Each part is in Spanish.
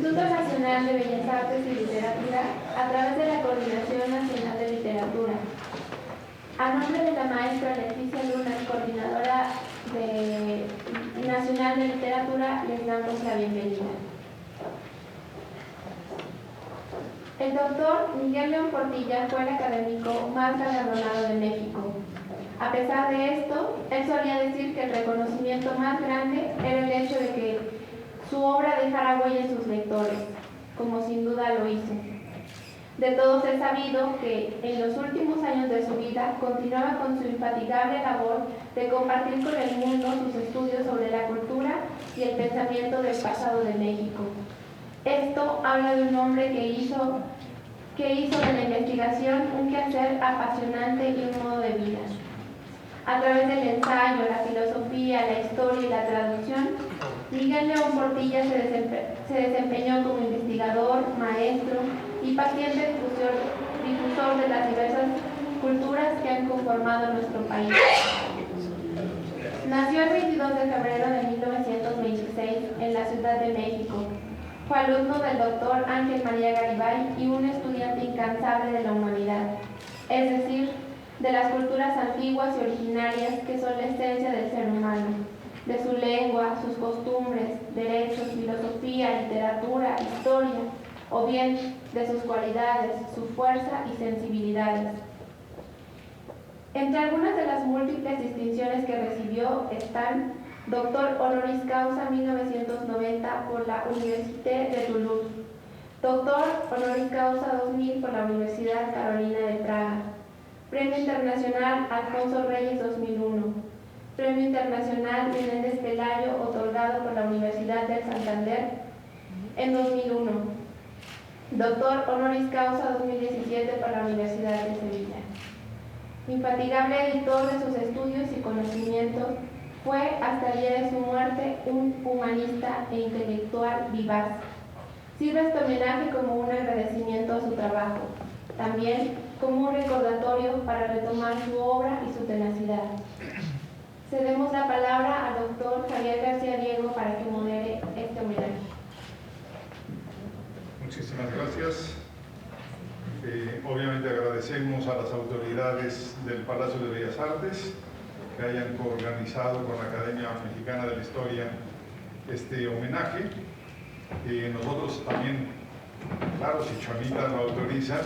Instituto Nacional de Bellas Artes y Literatura, a través de la Coordinación Nacional de Literatura. A nombre de la maestra Leticia Luna, coordinadora nacional de literatura, les damos la bienvenida. El doctor Miguel León Portilla fue el académico más galardonado de México. A pesar de esto, él solía decir que el reconocimiento más grande era el hecho de que su obra dejara huella en sus lectores, como sin duda lo hizo. De todos es sabido que en los últimos años de su vida continuaba con su infatigable labor de compartir con el mundo sus estudios sobre la cultura y el pensamiento del pasado de México. Esto habla de un hombre que hizo de la investigación un quehacer apasionante y un modo de vida. A través del ensayo, la filosofía, la historia y la traducción, Miguel León Portilla se desempeñó como investigador, maestro y paciente difusor de las diversas culturas que han conformado nuestro país. Nació el 22 de febrero de 1926 en la Ciudad de México. Fue alumno del doctor Ángel María Garibay y un estudiante incansable de la humanidad, es decir, de las culturas antiguas y originarias que son la esencia del ser humano, de su lengua, sus costumbres, derechos, filosofía, literatura, historia, o bien de sus cualidades, su fuerza y sensibilidades. Entre algunas de las múltiples distinciones que recibió están Doctor Honoris Causa 1990 por la Université de Toulouse, Doctor Honoris Causa 2000 por la Universidad Carolina de Praga, Premio Internacional Alfonso Reyes 2001, Premio Internacional Menéndez Pelayo otorgado por la Universidad del Santander en 2001, Doctor Honoris Causa 2017 por la Universidad de Sevilla. Infatigable editor de sus estudios y conocimientos, fue hasta el día de su muerte un humanista e intelectual vivaz. Sirve este homenaje como un agradecimiento a su trabajo, también como un recordatorio para retomar su obra y su tenacidad. Cedemos la palabra al doctor Javier García Diego para que modere este homenaje. Muchísimas gracias. Obviamente agradecemos a las autoridades del Palacio de Bellas Artes que hayan coorganizado con la Academia Mexicana de la Historia este homenaje. Nosotros también, claro, si Chonita lo autoriza,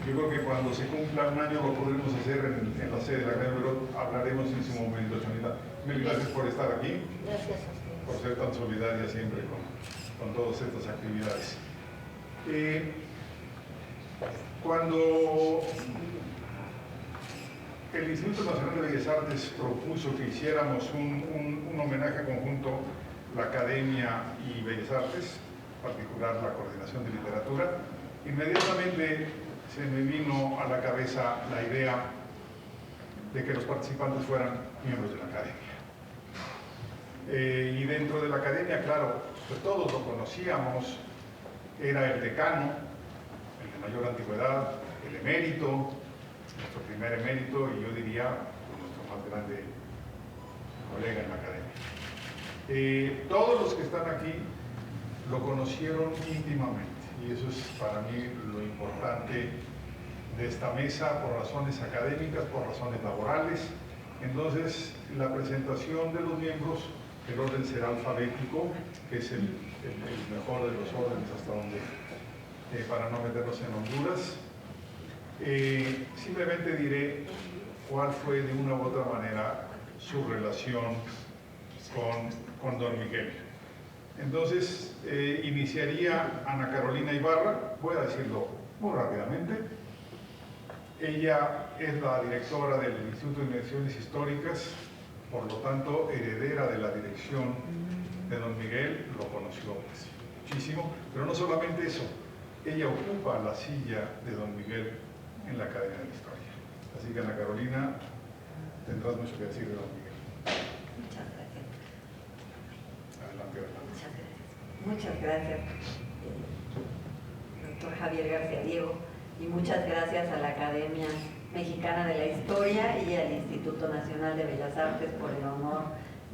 yo creo que cuando se cumpla un año lo podremos hacer en la sede de la Academia, pero hablaremos en su momento, Chonita. Mil gracias por estar aquí, gracias, por ser tan solidaria siempre con todas estas actividades. Cuando el Instituto Nacional de Bellas Artes propuso que hiciéramos un homenaje conjunto, la Academia y Bellas Artes, en particular la Coordinación de Literatura, inmediatamente se me vino a la cabeza la idea de que los participantes fueran miembros de la Academia. Y dentro de la Academia, claro, pues todos lo conocíamos, era el decano, el de mayor antigüedad, el emérito, nuestro primer emérito y yo diría nuestro más grande colega en la Academia. Todos los que están aquí lo conocieron íntimamente y eso es para mí lo importante de esta mesa por razones académicas, por razones laborales. Entonces, la presentación de los miembros, el orden será alfabético, que es el mejor de los órdenes hasta donde, para no meternos en honduras. Simplemente diré cuál fue de una u otra manera su relación con don Miguel. Entonces, iniciaría Ana Carolina Ibarra, voy a decirlo muy rápidamente. Ella es la directora del Instituto de Investigaciones Históricas, por lo tanto, heredera de la dirección de don Miguel, lo conoció muchísimo, pero no solamente eso, ella ocupa la silla de don Miguel en la Academia de la Historia. Así que, Ana Carolina, tendrás mucho que decir de don Miguel. Muchas gracias. Adelante, adelante. Muchas gracias, doctor Javier García Diego, y muchas gracias a la Academia Mexicana de la Historia y al Instituto Nacional de Bellas Artes por el honor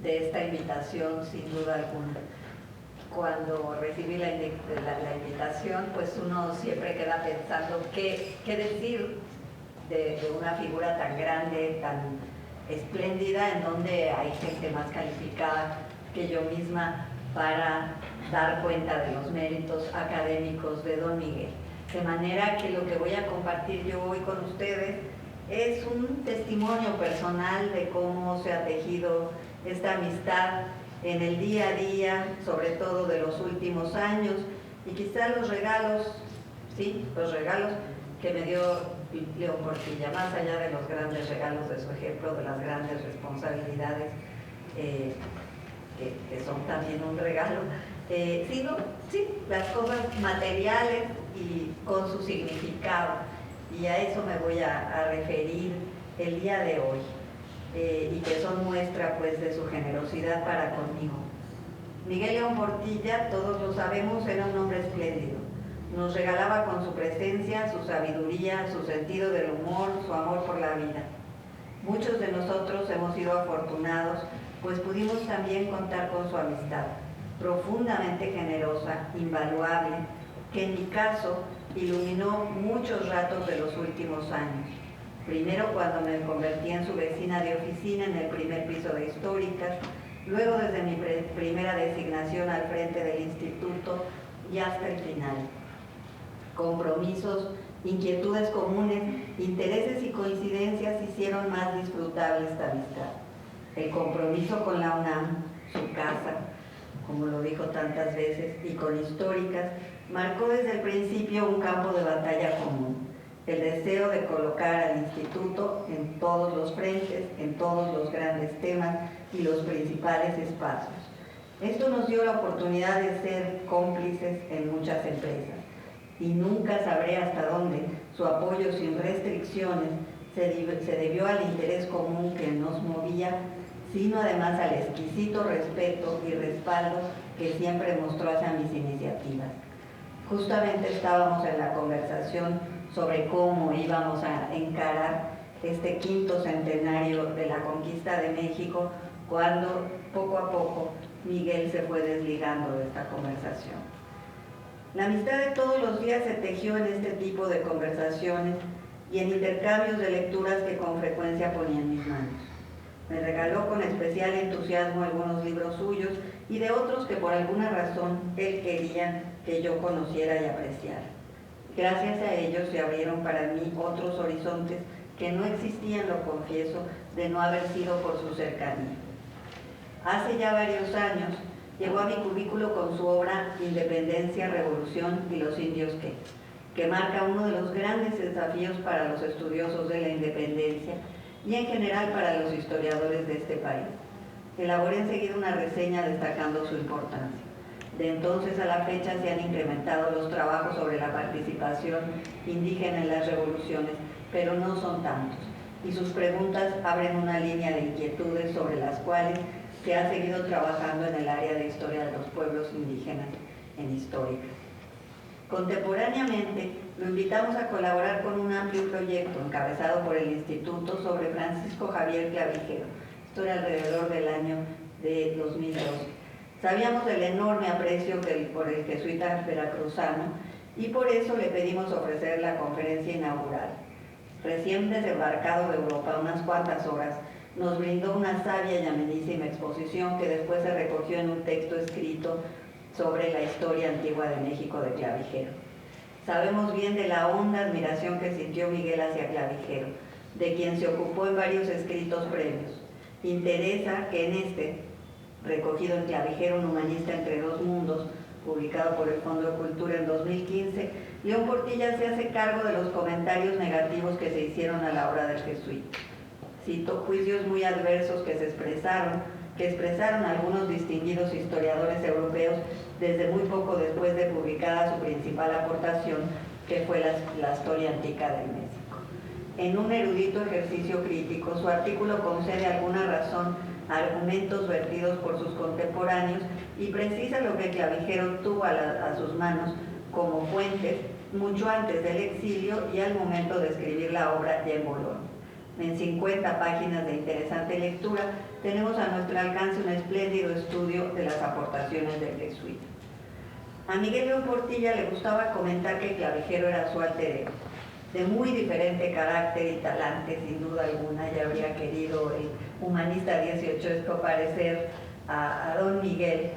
de esta invitación, sin duda alguna. cuando recibí la invitación, pues uno siempre queda pensando qué decir de una figura tan grande, tan espléndida, en donde hay gente más calificada que yo misma para dar cuenta de los méritos académicos de don Miguel. De manera que lo que voy a compartir yo hoy con ustedes es un testimonio personal de cómo se ha tejido esta amistad en el día a día, sobre todo de los últimos años, y quizá los regalos, sí, los regalos que me dio León Portilla, más allá de los grandes regalos de su ejemplo, de las grandes responsabilidades que son también un regalo, sino, sí, las cosas materiales y con su significado, y a eso me voy a referir el día de hoy, y que son muestra pues de su generosidad para conmigo. Miguel León Portilla, todos lo sabemos, era un hombre espléndido. Nos regalaba con su presencia, su sabiduría, su sentido del humor, su amor por la vida. Muchos de nosotros hemos sido afortunados, pues pudimos también contar con su amistad, profundamente generosa, invaluable, que en mi caso iluminó muchos ratos de los últimos años. Primero cuando me convertí en su vecina de oficina en el primer piso de Históricas, luego desde mi primera designación al frente del instituto y hasta el final. Compromisos, inquietudes comunes, intereses y coincidencias hicieron más disfrutable esta amistad. El compromiso con la UNAM, su casa, como lo dijo tantas veces, y con Históricas, marcó desde el principio un campo de batalla común. El deseo de colocar al instituto en todos los frentes, en todos los grandes temas y los principales espacios. Esto nos dio la oportunidad de ser cómplices en muchas empresas, y nunca sabré hasta dónde su apoyo sin restricciones se debió al interés común que nos movía, sino además al exquisito respeto y respaldo que siempre mostró hacia mis iniciativas. Justamente estábamos en la conversación sobre cómo íbamos a encarar este 5º centenario de la conquista de México, cuando poco a poco Miguel se fue desligando de esta conversación. La amistad de todos los días se tejió en este tipo de conversaciones y en intercambios de lecturas que con frecuencia ponía en mis manos. Me regaló con especial entusiasmo algunos libros suyos y de otros que por alguna razón él quería que yo conociera y apreciara. Gracias a ellos se abrieron para mí otros horizontes que no existían, lo confieso, de no haber sido por su cercanía. Hace ya varios años llegó a mi cubículo con su obra Independencia, Revolución y los indios que marca uno de los grandes desafíos para los estudiosos de la independencia y en general para los historiadores de este país. Elaboré enseguida una reseña destacando su importancia. De entonces a la fecha se han incrementado los trabajos sobre la participación indígena en las revoluciones, pero no son tantos, y sus preguntas abren una línea de inquietudes sobre las cuales se ha seguido trabajando en el área de historia de los pueblos indígenas en Históricas. Contemporáneamente, lo invitamos a colaborar con un amplio proyecto encabezado por el Instituto sobre Francisco Javier Clavijero. Esto era alrededor del año de 2012. Sabíamos del enorme aprecio por el jesuita veracruzano y por eso le pedimos ofrecer la conferencia inaugural. Recién desembarcado de Europa, unas cuantas horas, nos brindó una sabia y amenísima exposición que después se recogió en un texto escrito sobre la historia antigua de México de Clavijero. Sabemos bien de la honda admiración que sintió Miguel hacia Clavijero, de quien se ocupó en varios escritos previos. Interesa que en este, recogido en Clavijero, un humanista entre dos mundos, publicado por el Fondo de Cultura en 2015, León Portilla se hace cargo de los comentarios negativos que se hicieron a la obra del jesuita. Cito juicios muy adversos que expresaron algunos distinguidos historiadores europeos desde muy poco después de publicada su principal aportación, que fue la historia antigua de México. En un erudito ejercicio crítico, su artículo concede alguna razón a argumentos vertidos por sus contemporáneos y precisa lo que Clavijero tuvo a sus manos como fuentes mucho antes del exilio y al momento de escribir la obra ya en Bolonia. En 50 páginas de interesante lectura tenemos a nuestro alcance un espléndido estudio de las aportaciones del jesuita. A Miguel León Portilla le gustaba comentar que Clavijero era su alter ego, de muy diferente carácter y talante, sin duda alguna. Ya habría querido el humanista 18esco parecer a don Miguel,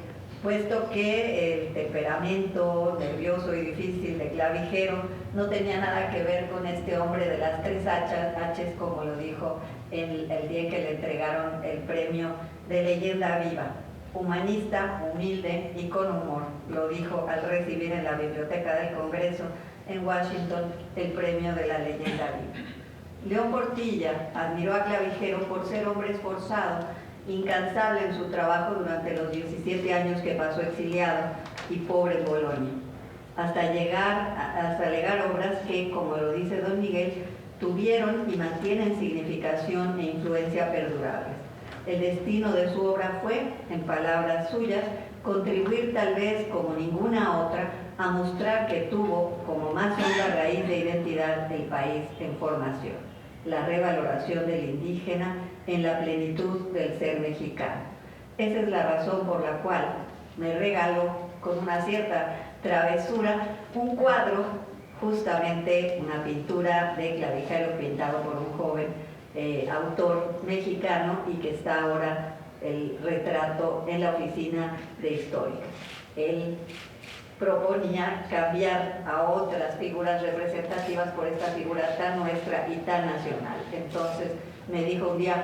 puesto que el temperamento nervioso y difícil de Clavijero no tenía nada que ver con este hombre de las 3 H's, como lo dijo el día en que le entregaron el premio de Leyenda Viva. Humanista, humilde y con humor, lo dijo al recibir en la Biblioteca del Congreso en Washington el premio de la Leyenda Viva. León Portilla admiró a Clavijero por ser hombre esforzado, incansable en su trabajo durante los 17 años que pasó exiliado y pobre en Bolonia, hasta legar obras que, como lo dice don Miguel, tuvieron y mantienen significación e influencia perdurables. El destino de su obra fue, en palabras suyas, contribuir tal vez como ninguna otra a mostrar que tuvo como más honda raíz de identidad el país en formación, la revaloración del indígena en la plenitud del ser mexicano. Esa es la razón por la cual me regaló, con una cierta travesura, un cuadro, justamente una pintura de Clavijero pintado por un joven autor mexicano, y que está ahora el retrato en la oficina de Histórica. Él proponía cambiar a otras figuras representativas por esta figura tan nuestra y tan nacional. Entonces me dijo un día,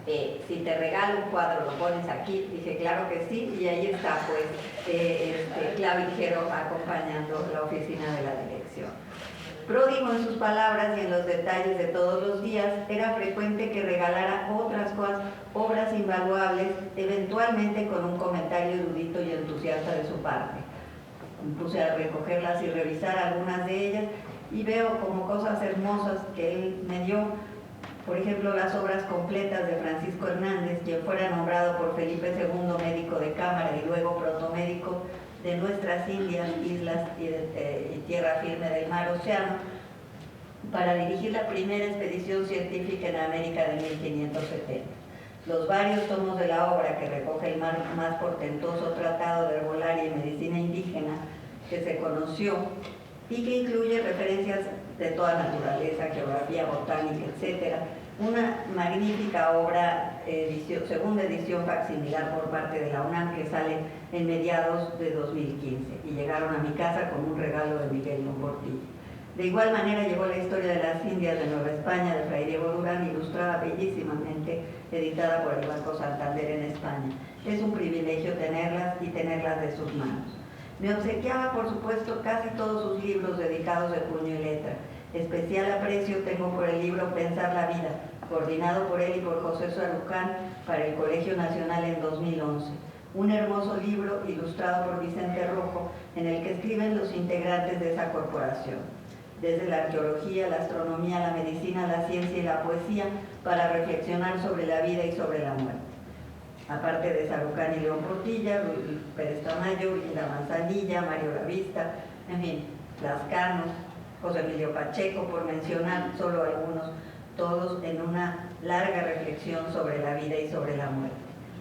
si te regalo un cuadro, ¿lo pones aquí? Dije, claro que sí, y ahí está pues Clavijero acompañando la oficina de la dirección. Pródigo en sus palabras y en los detalles de todos los días, era frecuente que regalara otras cosas, obras invaluables, eventualmente con un comentario erudito y entusiasta de su parte. Me puse a recogerlas y revisar algunas de ellas, y veo como cosas hermosas que él me dio. Por ejemplo, las obras completas de Francisco Hernández, quien fuera nombrado por Felipe II médico de cámara y luego protomédico de nuestras Indias, islas y tierra firme del mar Océano, para dirigir la primera expedición científica en América de 1570. Los varios tomos de la obra, que recoge el más portentoso tratado de herbolaria y medicina indígena que se conoció, y que incluye referencias de toda naturaleza, geografía, botánica, etc. Una magnífica obra, segunda edición facsimilar por parte de la UNAM, que sale en mediados de 2015, y llegaron a mi casa con un regalo de Miguel León Portilla. De igual manera llegó la historia de las Indias de Nueva España de Fray Diego Durán, ilustrada bellísimamente, editada por el Banco Santander en España. Es un privilegio tenerlas y tenerlas de sus manos. Me obsequiaba, por supuesto, casi todos sus libros dedicados de puño y letra. Especial aprecio tengo por el libro Pensar la Vida, coordinado por él y por José Sarucán para el Colegio Nacional en 2011. Un hermoso libro ilustrado por Vicente Rojo, en el que escriben los integrantes de esa corporación, desde la arqueología, la astronomía, la medicina, la ciencia y la poesía, para reflexionar sobre la vida y sobre la muerte. Aparte de Sarucán y León Portilla, Pérez Tamayo, Linda Manzanilla, Mario Lavista, en fin, Lascano, José Emilio Pacheco, por mencionar solo algunos, todos en una larga reflexión sobre la vida y sobre la muerte.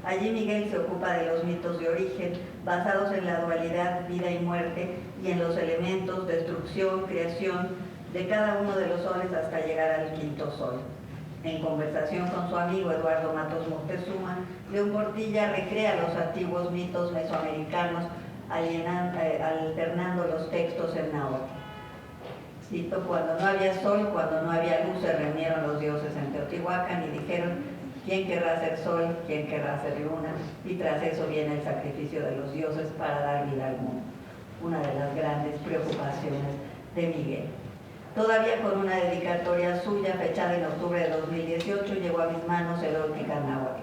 Allí Miguel se ocupa de los mitos de origen, basados en la dualidad vida y muerte, y en los elementos, destrucción, creación, de cada uno de los soles hasta llegar al quinto sol. En conversación con su amigo Eduardo Matos Moctezuma, León Portilla recrea los antiguos mitos mesoamericanos, alternando los textos en náhuatl. Cito: cuando no había sol, cuando no había luz, se reunieron los dioses en Teotihuacán y dijeron: ¿quién querrá ser sol? ¿Quién querrá ser luna? Y tras eso viene el sacrificio de los dioses para dar vida al mundo. Una de las grandes preocupaciones de Miguel. Todavía con una dedicatoria suya, fechada en octubre de 2018, llegó a mis manos Erótica Náhuatl.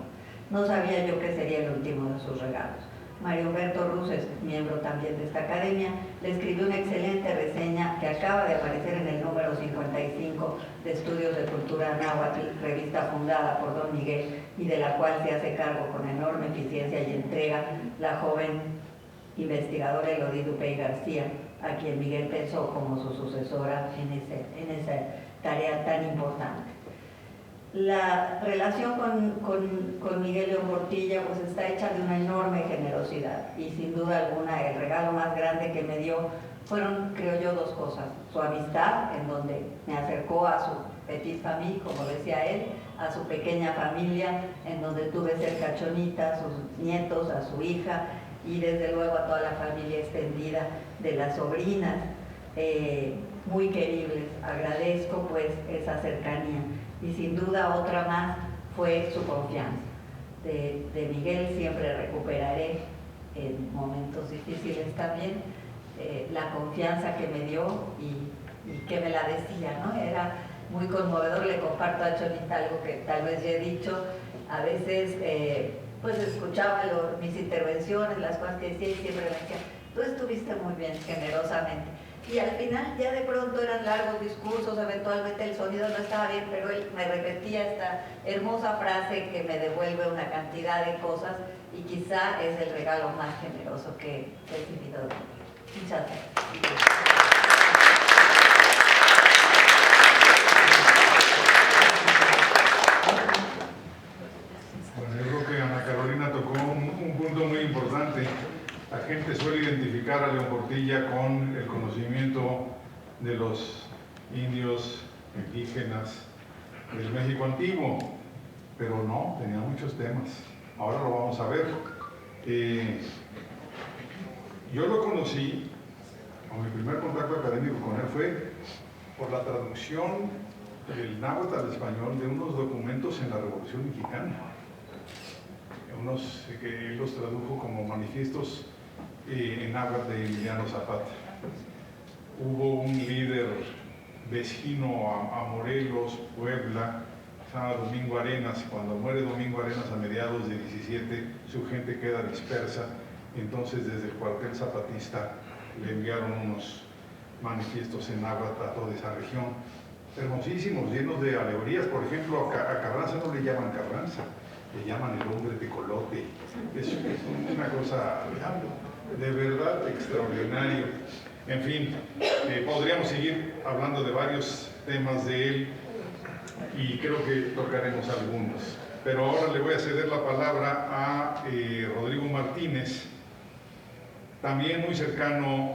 No sabía yo que sería el último de sus regalos. Mario Humberto Ruses, miembro también de esta academia, le escribió una excelente reseña que acaba de aparecer en el número 55 de Estudios de Cultura Náhuatl, revista fundada por don Miguel y de la cual se hace cargo con enorme eficiencia y entrega la joven investigadora Elodie Dupey García, a quien Miguel pensó como su sucesora en esa tarea tan importante. La relación con Miguel León Portilla pues está hecha de una enorme generosidad y sin duda alguna el regalo más grande que me dio fueron, creo yo, dos cosas: su amistad, en donde me acercó a su petit famille, como decía él, a su pequeña familia, en donde tuve cerca a Chonita, a sus nietos, a su hija y desde luego a toda la familia extendida de las sobrinas, muy queribles. Agradezco pues esa cercanía. Y sin duda otra más fue su confianza. De Miguel siempre recuperaré en momentos difíciles también la confianza que me dio y que me la decía, ¿no? Era muy conmovedor. Le comparto a Chonita algo que tal vez ya he dicho. A veces pues escuchaba mis intervenciones, las cosas que decía, y siempre me decía: tú estuviste muy bien, generosamente. Y al final ya de pronto eran largos discursos, eventualmente el sonido no estaba bien, pero él me repetía esta hermosa frase que me devuelve una cantidad de cosas y quizá es el regalo más generoso que he recibido. Muchas gracias. Bueno, yo creo que Ana Carolina tocó un punto muy importante. La gente suele identificar a León Portilla con el conocimiento de los indios indígenas del México antiguo, pero no, tenía muchos temas. Ahora lo vamos a ver. Yo lo conocí, o mi primer contacto académico con él fue por la traducción del náhuatl al español de unos documentos en la Revolución Mexicana. Unos que él los tradujo como manifiestos en náhuatl de Emiliano Zapata. Hubo un líder vecino a Morelos, Puebla, se llama Domingo Arenas. Cuando muere Domingo Arenas a mediados de 17, su gente queda dispersa. Entonces desde el cuartel zapatista le enviaron unos manifiestos en náhuatl a toda esa región, hermosísimos, llenos de alegorías. Por ejemplo, a Carranza no le llaman Carranza, le llaman el hombre tecolote. Es una cosa de verdad extraordinario. En fin, podríamos seguir hablando de varios temas de él y creo que tocaremos algunos. Pero ahora le voy a ceder la palabra a Rodrigo Martínez, también muy cercano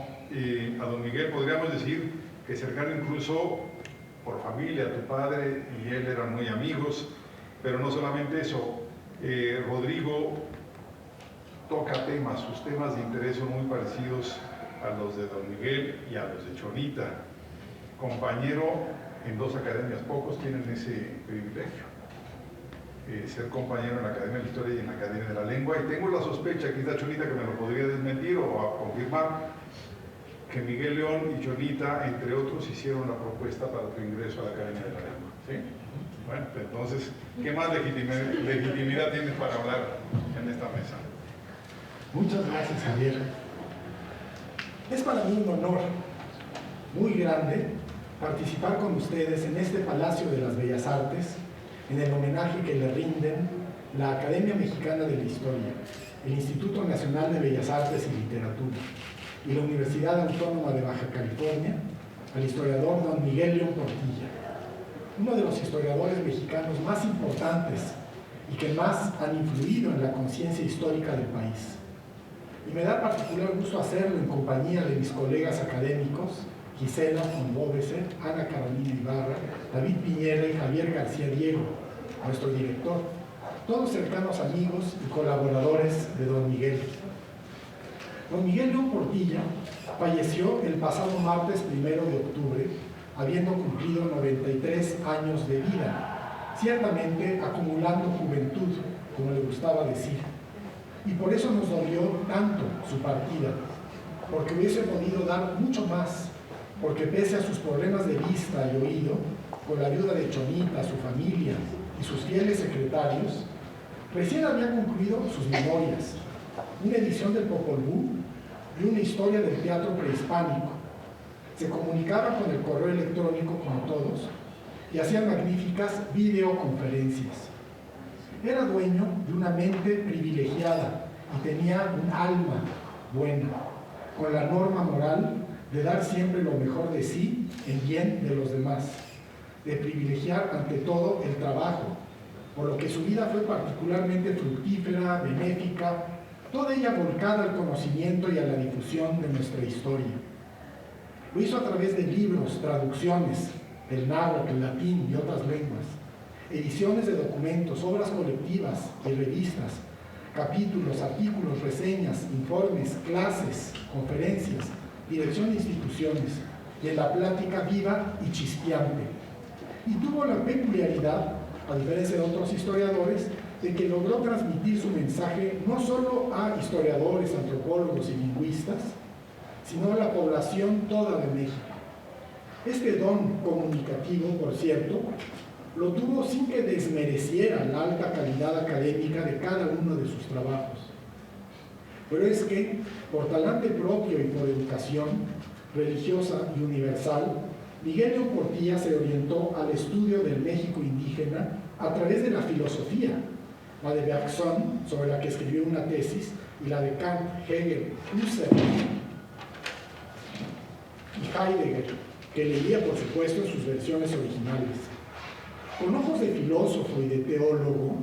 a don Miguel, podríamos decir que cercano incluso por familia. Tu padre y él eran muy amigos, pero no solamente eso. Rodrigo toca temas, sus temas de interés son muy parecidos a los de don Miguel y a los de Chonita. Compañero en dos academias, pocos tienen ese privilegio, ser compañero en la Academia de la Historia y en la Academia de la Lengua. Y tengo la sospecha, quizá Chonita que me lo podría desmentir o confirmar, que Miguel León y Chonita, entre otros, hicieron la propuesta para tu ingreso a la Academia de la Lengua. ¿Sí? Bueno, entonces, ¿qué más legitimidad tienes para hablar en esta mesa? Muchas gracias, Javier. Es para mí un honor muy grande participar con ustedes en este Palacio de las Bellas Artes, en el homenaje que le rinden la Academia Mexicana de la Historia, el Instituto Nacional de Bellas Artes y Literatura y la Universidad Autónoma de Baja California al historiador don Miguel León Portilla, uno de los historiadores mexicanos más importantes y que más han influido en la conciencia histórica del país. Y me da particular gusto hacerlo en compañía de mis colegas académicos Gisela von Boveser, Ana Carolina Ibarra, David Piñera y Javier García Diego, nuestro director, todos cercanos amigos y colaboradores de don Miguel. Don Miguel León Portilla falleció el pasado martes 1 de octubre, habiendo cumplido 93 años de vida, ciertamente acumulando juventud, como le gustaba decir. Y por eso nos dolió tanto su partida, porque hubiese podido dar mucho más, porque pese a sus problemas de vista y oído, con la ayuda de Chonita, su familia y sus fieles secretarios, recién había concluido sus memorias, una edición del Popol Vuh y una historia del teatro prehispánico. Se comunicaba con el correo electrónico como todos y hacía magníficas videoconferencias. Era dueño de una mente privilegiada y tenía un alma buena, con la norma moral de dar siempre lo mejor de sí en bien de los demás. de privilegiar ante todo el trabajo, por lo que su vida fue particularmente fructífera, benéfica, toda ella volcada al conocimiento y a la difusión de nuestra historia. Lo hizo a través de libros, traducciones del náhuatl, el latín y otras lenguas, ediciones de documentos, obras colectivas y revistas, capítulos, artículos, reseñas, informes, clases, conferencias, dirección de instituciones, y en la plática viva y chispeante. Y tuvo la peculiaridad, a diferencia de otros historiadores, de que logró transmitir su mensaje no solo a historiadores, antropólogos y lingüistas, sino a la población toda de México. Este don comunicativo, por cierto, lo tuvo sin que desmereciera la alta calidad académica de cada uno de sus trabajos. Pero es que, por talante propio y por educación religiosa y universal, Miguel León Portilla se orientó al estudio del México indígena a través de la filosofía, la de Bergson, sobre la que escribió una tesis, y la de Kant, Hegel, Husserl y Heidegger, que leía, por supuesto, en sus versiones originales. Con ojos de filósofo y de teólogo,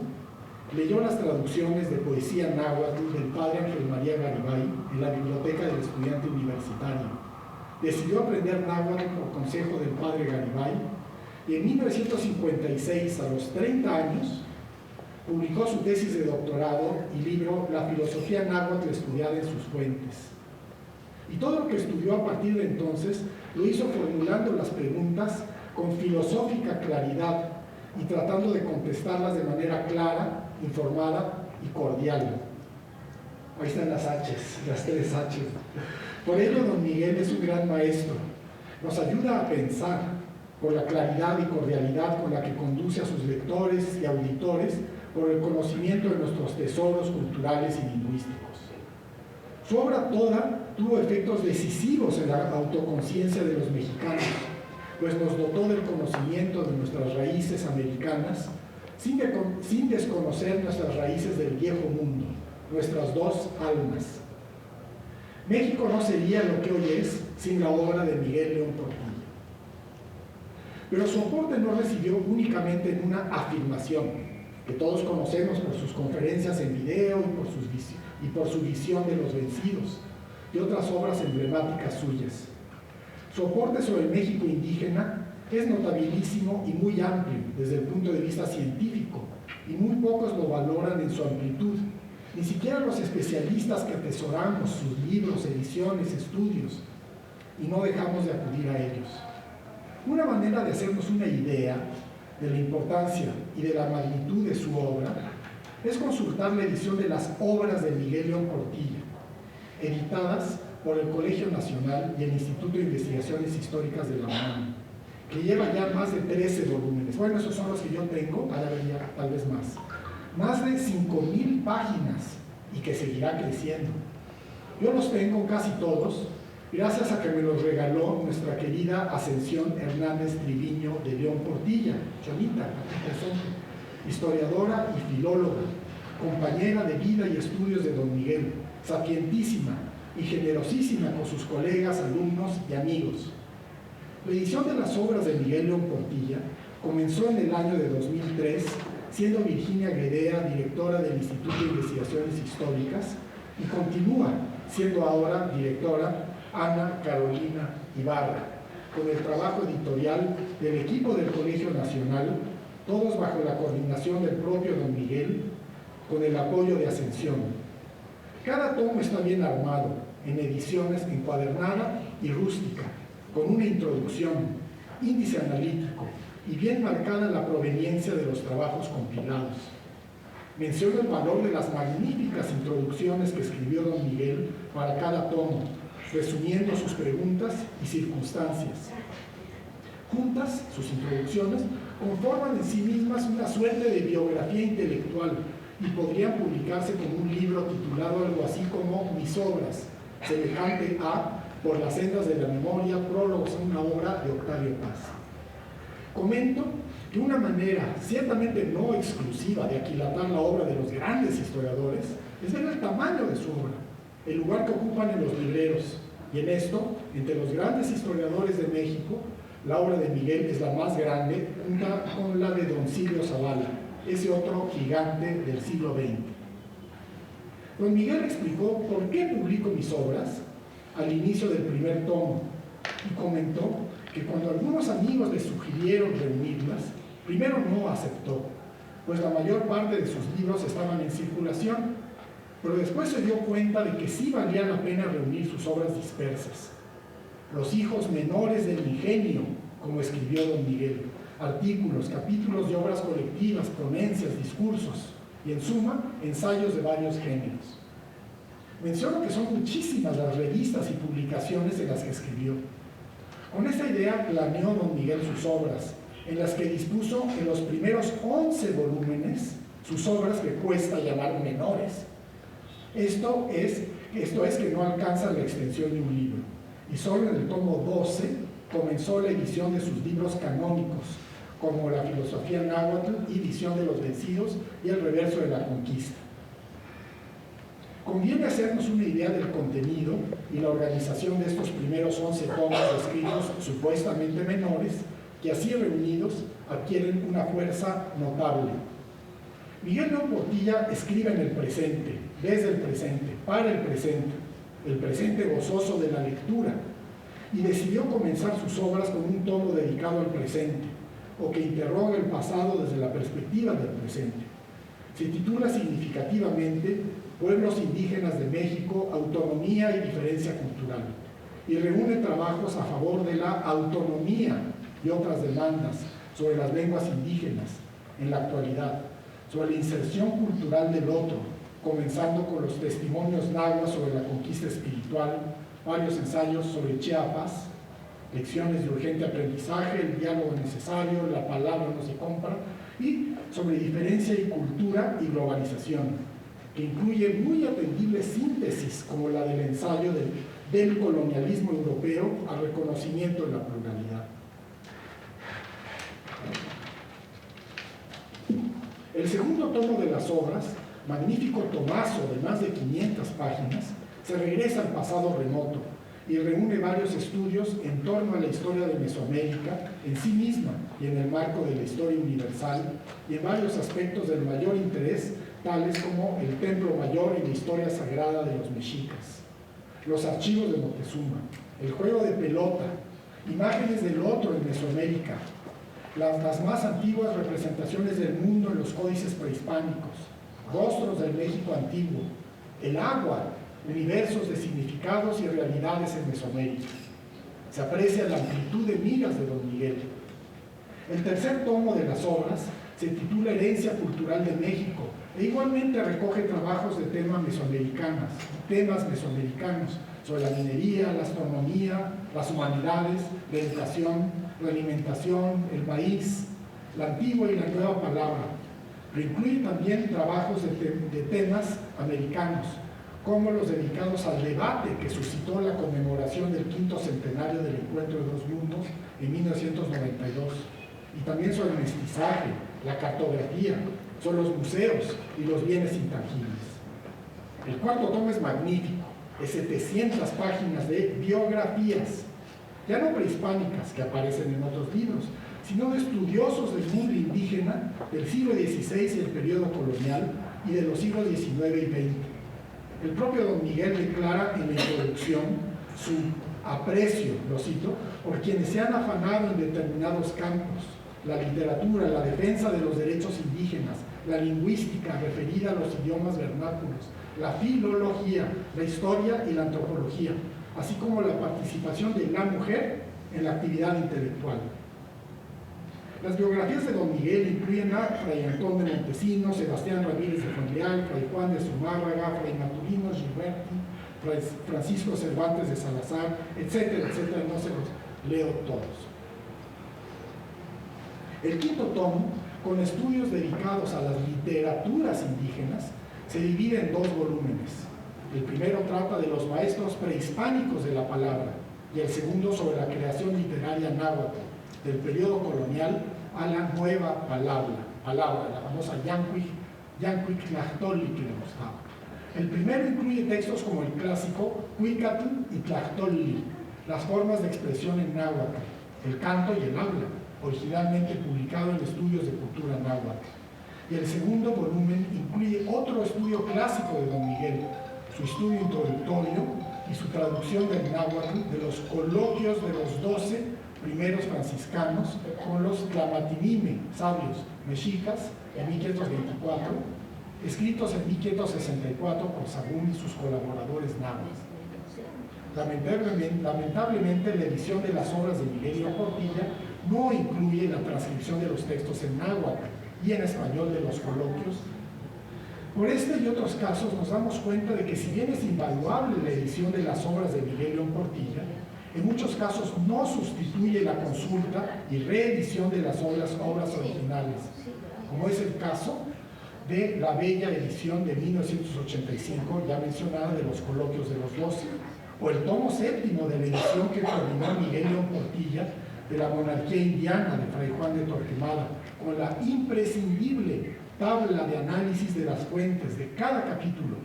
leyó las traducciones de poesía náhuatl del padre Ángel María Garibay en la biblioteca del estudiante universitario. Decidió aprender náhuatl por consejo del padre Garibay y en 1956, a los 30 años, publicó su tesis de doctorado y libro La filosofía náhuatl estudiada en sus fuentes. Y todo lo que estudió a partir de entonces lo hizo formulando las preguntas con filosófica claridad y tratando de contestarlas de manera clara, informada y cordial. Ahí están las H's, las 3 H's. Por ello, don Miguel es un gran maestro. Nos ayuda a pensar por la claridad y cordialidad con la que conduce a sus lectores y auditores por el conocimiento de nuestros tesoros culturales y lingüísticos. Su obra toda tuvo efectos decisivos en la autoconciencia de los mexicanos, pues nos dotó del conocimiento de nuestras raíces americanas, sin desconocer nuestras raíces del viejo mundo, nuestras dos almas. México no sería lo que hoy es sin la obra de Miguel León Portilla. Pero su aporte no residió únicamente en una afirmación, que todos conocemos por sus conferencias en video y por su visión de los vencidos, y otras obras emblemáticas suyas. Su aporte sobre el México indígena es notabilísimo y muy amplio desde el punto de vista científico, y muy pocos lo valoran en su amplitud. Ni siquiera los especialistas que atesoramos sus libros, ediciones, estudios, y no dejamos de acudir a ellos. Una manera de hacernos una idea de la importancia y de la magnitud de su obra es consultar la edición de las obras de Miguel León Portilla, editadas por el Colegio Nacional y el Instituto de Investigaciones Históricas de la UNAM, que lleva ya más de 13 volúmenes. Bueno, esos son los que yo tengo, a la vez ya, tal vez más. Más de 5,000 páginas y que seguirá creciendo. Yo los tengo casi todos, gracias a que me los regaló nuestra querida Ascensión Hernández Triviño de León Portilla, Cholita, aquí presente, historiadora y filóloga, compañera de vida y estudios de don Miguel, sapientísima y generosísima con sus colegas, alumnos y amigos. La edición de las obras de Miguel León Portilla comenzó en el año de 2003, siendo Virginia Guedea directora del Instituto de Investigaciones Históricas, y continúa siendo ahora directora Ana Carolina Ibarra, con el trabajo editorial del equipo del Colegio Nacional, todos bajo la coordinación del propio don Miguel, con el apoyo de Ascensión. Cada tomo está bien armado, en ediciones encuadernada y rústica, con una introducción, índice analítico y bien marcada la proveniencia de los trabajos compilados. Menciono el valor de las magníficas introducciones que escribió don Miguel para cada tomo, resumiendo sus preguntas y circunstancias. Juntas, sus introducciones conforman en sí mismas una suerte de biografía intelectual y podrían publicarse como un libro titulado algo así como Mis obras, semejante a Por las sendas de la memoria, prólogos a una obra de Octavio Paz. Comento que una manera ciertamente no exclusiva de aquilatar la obra de los grandes historiadores es ver el tamaño de su obra, el lugar que ocupan en los libreros, y en esto, entre los grandes historiadores de México, La obra de Miguel es la más grande, junto con la de Don Silvio Zavala, ese otro gigante del siglo XX. Don Miguel explicó por qué publico mis obras al inicio del primer tomo y comentó que cuando algunos amigos le sugirieron reunirlas, primero no aceptó, pues la mayor parte de sus libros estaban en circulación, pero después se dio cuenta de que sí valía la pena reunir sus obras dispersas. Los hijos menores del ingenio, como escribió don Miguel, artículos, capítulos de obras colectivas, ponencias, discursos y, en suma, ensayos de varios géneros. Menciono que son muchísimas las revistas y publicaciones en las que escribió. Con esta idea planeó don Miguel sus obras, en las que dispuso en los primeros 11 volúmenes sus obras que cuesta llamar menores. Esto es que no alcanzan la extensión de un libro, y solo en el tomo 12 comenzó la edición de sus libros canónicos, como La filosofía náhuatl y Visión de los vencidos y El reverso de la conquista. Conviene hacernos una idea del contenido y la organización de estos primeros 11 tomos escritos supuestamente menores, que así reunidos adquieren una fuerza notable. Miguel León Portilla escribe en el presente, desde el presente, para el presente gozoso de la lectura, y decidió comenzar sus obras con un tomo dedicado al presente, o que interroga el pasado desde la perspectiva del presente. Se titula significativamente Pueblos indígenas de México, autonomía y diferencia cultural, y reúne trabajos a favor de la autonomía y otras demandas sobre las lenguas indígenas en la actualidad, sobre la inserción cultural del otro, comenzando con los testimonios nahuas sobre la conquista espiritual, varios ensayos sobre Chiapas, lecciones de urgente aprendizaje, el diálogo necesario, la palabra no se compra, y sobre diferencia y cultura y globalización, que incluye muy atendibles síntesis como la del ensayo del colonialismo europeo al reconocimiento de la pluralidad. El segundo tomo de las obras, magnífico tomazo de más de 500 páginas, se regresa al pasado remoto y reúne varios estudios en torno a la historia de Mesoamérica en sí misma y en el marco de la historia universal, y en varios aspectos del mayor interés, tales como el Templo Mayor y la historia sagrada de los mexicas, los archivos de Moctezuma, el juego de pelota, imágenes del otro en Mesoamérica, las más antiguas representaciones del mundo en los códices prehispánicos, rostros del México antiguo, el agua, universos de significados y realidades en Mesoamérica. Se aprecia la amplitud de miras de don Miguel. El tercer tomo de las obras se titula Herencia Cultural de México e igualmente recoge trabajos de temas mesoamericanos sobre la minería, la astronomía, las humanidades, la educación, la alimentación, el maíz, la antigua y la nueva palabra. Pero incluye también trabajos de temas americanos, como los dedicados al debate que suscitó la conmemoración del 5º centenario del Encuentro de dos Mundos en 1992, y también sobre el mestizaje, la cartografía, sobre los museos y los bienes intangibles. El cuarto tomo es magnífico, es 700 páginas de biografías, ya no prehispánicas que aparecen en otros libros, sino de estudiosos del mundo indígena del siglo XVI y el periodo colonial y de los siglos XIX y XX. El propio don Miguel declara en la introducción su aprecio, lo cito, por quienes se han afanado en determinados campos: la literatura, la defensa de los derechos indígenas, la lingüística referida a los idiomas vernáculos, la filología, la historia y la antropología, así como la participación de la mujer en la actividad intelectual. Las biografías de don Miguel incluyen a Fray Antón de Montesinos, Sebastián Ramírez de Fonleal, Fray Juan de Zumárraga, Fray Maturino Gilberti, Fray Francisco Cervantes de Salazar, etcétera, etcétera, no se los leo todos. El quinto tomo, con estudios dedicados a las literaturas indígenas, se divide en 2 volúmenes. El primero trata de los maestros prehispánicos de la palabra y el segundo sobre la creación literaria náhuatl, del periodo colonial a la nueva palabra, la famosa Yancuic-Tlachtoli que le gustaba. El primero incluye textos como el clásico Cuicatl y Tlachtoli, las formas de expresión en náhuatl, El canto y el habla, originalmente publicado en Estudios de Cultura Náhuatl. Y el segundo volumen incluye otro estudio clásico de don Miguel, su estudio introductorio y su traducción del náhuatl de los coloquios de los 12 primeros franciscanos con los Tlamatinime, sabios mexicas, en 1524, escritos en 1564 por Sagún y sus colaboradores náhuatl. Lamentablemente, la edición de las obras de Miguel León Portilla no incluye la transcripción de los textos en náhuatl y en español de los coloquios. Por este y otros casos nos damos cuenta de que si bien es invaluable la edición de las obras de Miguel León Portilla, en muchos casos no sustituye la consulta y reedición de las obras originales, como es el caso de la bella edición de 1985, ya mencionada, de los coloquios de los 12, o el tomo séptimo de la edición que coordinó Miguel León Portilla de la monarquía indiana de Fray Juan de Torquemada, con la imprescindible tabla de análisis de las fuentes de cada capítulo,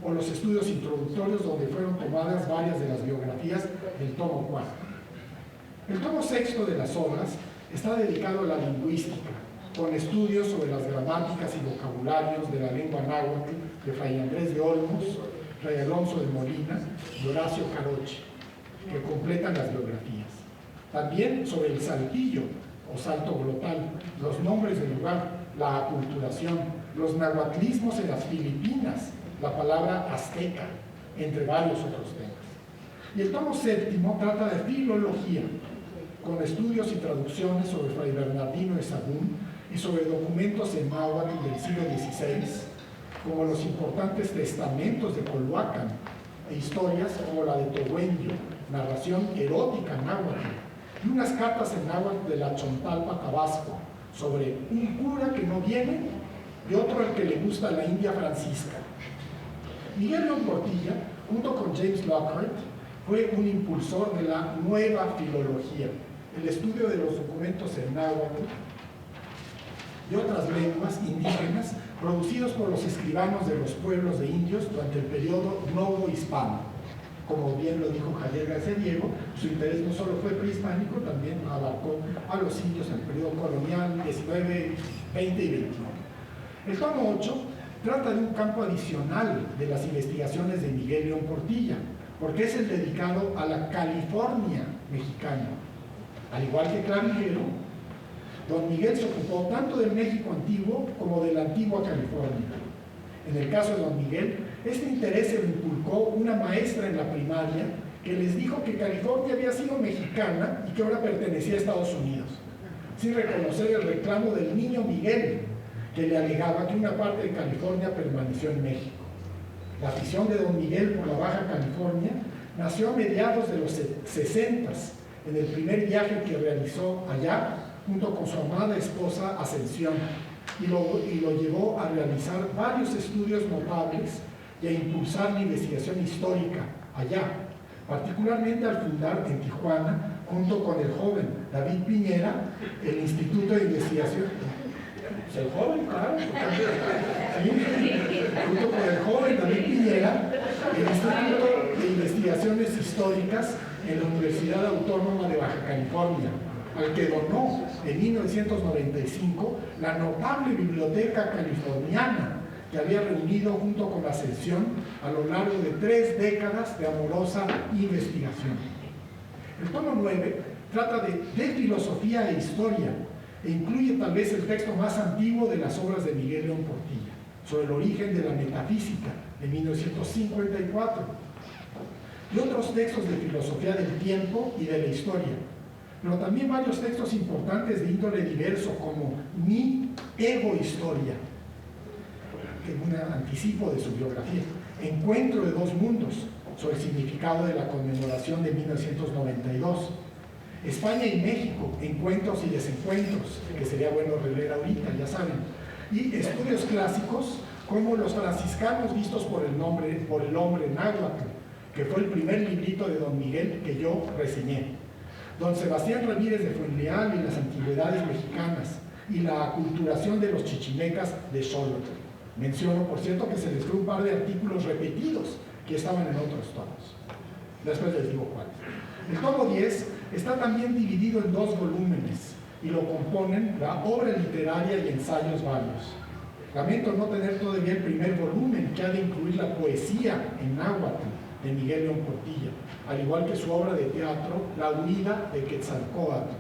o los estudios introductorios donde fueron tomadas varias de las biografías del tomo cuarto. El tomo sexto de las obras está dedicado a la lingüística, con estudios sobre las gramáticas y vocabularios de la lengua náhuatl de Fray Andrés de Olmos, Fray Alonso de Molina y Horacio Caroche, que completan las biografías. También sobre el saltillo o salto glotal, los nombres del lugar, la aculturación, los nahuatlismos en las Filipinas, la palabra azteca, entre varios otros temas. Y el tomo séptimo trata de filología, con estudios y traducciones sobre Fray Bernardino de Sahagún y sobre documentos en náhuatl del siglo XVI, como los importantes testamentos de Colhuacán e historias como la de Tohuenyo, narración erótica náhuatl, y unas cartas en náhuatl de la Chontalpa, Tabasco, sobre un cura que no viene y otro al que le gusta la India Francisca. Miguel León Portilla, junto con James Lockhart, fue un impulsor de la nueva filología, el estudio de los documentos en náhuatl y otras lenguas indígenas producidos por los escribanos de los pueblos de indios durante el periodo novohispano. Como bien lo dijo Javier García Diego, su interés no solo fue prehispánico, también abarcó a los indios en el periodo colonial 19, 20 y 21. El tomo 8 trata de un campo adicional de las investigaciones de Miguel León Portilla, porque es el dedicado a la California mexicana. Al igual que Clavijero, don Miguel se ocupó tanto del México antiguo como de la antigua California. En el caso de don Miguel, este interés se lo inculcó una maestra en la primaria que les dijo que California había sido mexicana y que ahora pertenecía a Estados Unidos, sin reconocer el reclamo del niño Miguel, que le alegaba que una parte de California permaneció en México. La afición de don Miguel por la Baja California nació a mediados de los 60s, en el primer viaje que realizó allá junto con su amada esposa Ascensión, y lo llevó a realizar varios estudios notables y a impulsar la investigación histórica allá, particularmente al fundar en Tijuana, junto con el joven David Piñera, el Instituto de Investigación. El joven, claro, sí, junto con el joven David Piñera, el Instituto de Investigaciones Históricas en la Universidad Autónoma de Baja California, al que donó en 1995 la notable biblioteca californiana que había reunido junto con la Ascensión a lo largo de 3 décadas de amorosa investigación. El tomo 9 trata de filosofía e historia e incluye tal vez el texto más antiguo de las obras de Miguel León Portilla, sobre el origen de la metafísica, de 1954, y otros textos de filosofía del tiempo y de la historia, pero también varios textos importantes de índole diverso como Mi Ego Historia, que es un anticipo de su biografía, Encuentro de dos mundos, sobre el significado de la conmemoración de 1992, España y México, Encuentros y Desencuentros, que sería bueno releer ahorita, ya saben, y estudios clásicos como Los franciscanos vistos por el hombre náhuatl, que fue el primer librito de don Miguel que yo reseñé, don Sebastián Ramírez de Fuenleal y las antigüedades mexicanas, y la aculturación de los chichimecas de Xolotl. Menciono, por cierto, que se les fue un par de artículos repetidos que estaban en otros tomos. Después les digo cuáles. El tomo 10 está también dividido en 2 volúmenes y lo componen la obra literaria y ensayos varios. Lamento no tener todavía el primer volumen, que ha de incluir la poesía en náhuatl de Miguel León Portilla, al igual que su obra de teatro La huida de Quetzalcóatl.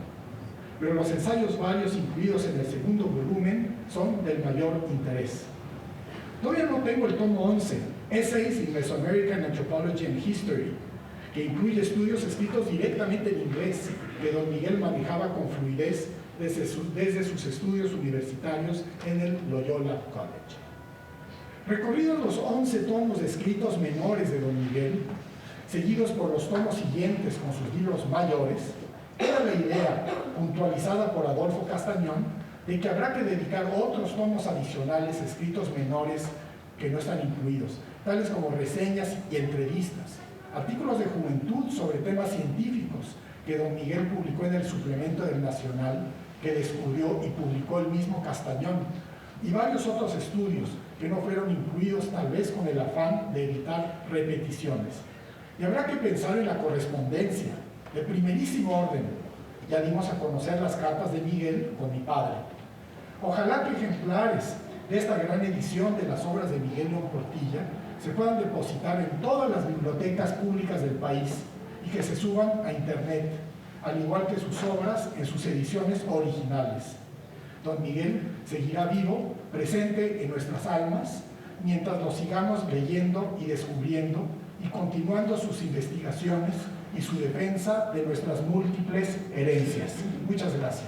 Pero los ensayos varios incluidos en el segundo volumen son del mayor interés. Todavía no tengo el tomo 11, Essays in Mesoamerican Anthropology and History, que incluye estudios escritos directamente en inglés, que don Miguel manejaba con fluidez desde sus estudios universitarios en el Loyola College. Recorridos los 11 tomos de escritos menores de don Miguel, seguidos por los tomos siguientes con sus libros mayores, era la idea, puntualizada por Adolfo Castañón, de que habrá que dedicar otros tomos adicionales escritos menores que no están incluidos, tales como reseñas y entrevistas, artículos de juventud sobre temas científicos que don Miguel publicó en el suplemento del Nacional, que descubrió y publicó el mismo Castañón, y varios otros estudios que no fueron incluidos tal vez con el afán de evitar repeticiones. Y habrá que pensar en la correspondencia, de primerísimo orden. Ya dimos a conocer las cartas de Miguel con mi padre. Ojalá que ejemplares de esta gran edición de las obras de Miguel León Portilla se puedan depositar en todas las bibliotecas públicas del país y que se suban a internet, al igual que sus obras en sus ediciones originales. Don Miguel seguirá vivo, presente en nuestras almas, mientras lo sigamos leyendo y descubriendo y continuando sus investigaciones y su defensa de nuestras múltiples herencias. Muchas gracias.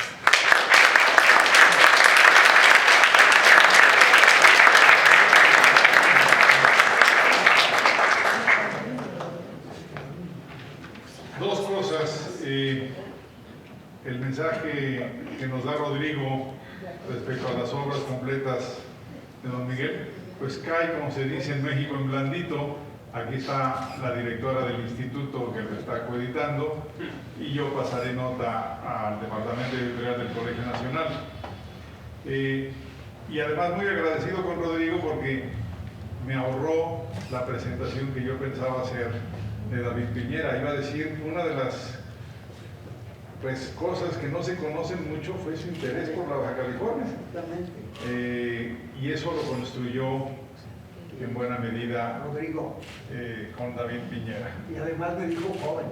Dos cosas. El mensaje que nos da Rodrigo respecto a las obras completas de don Miguel, pues cae, como se dice en México, en blandito. Aquí está la directora del instituto que lo está coeditando y yo pasaré nota al Departamento Editorial del Colegio Nacional. Y además muy agradecido con Rodrigo porque me ahorró la presentación que yo pensaba hacer de David Piñera. Iba a decir, una de las cosas que no se conocen mucho fue su interés por la Baja California. Y eso lo construyó en buena medida Rodrigo con David Piñera. y además me dijo joven.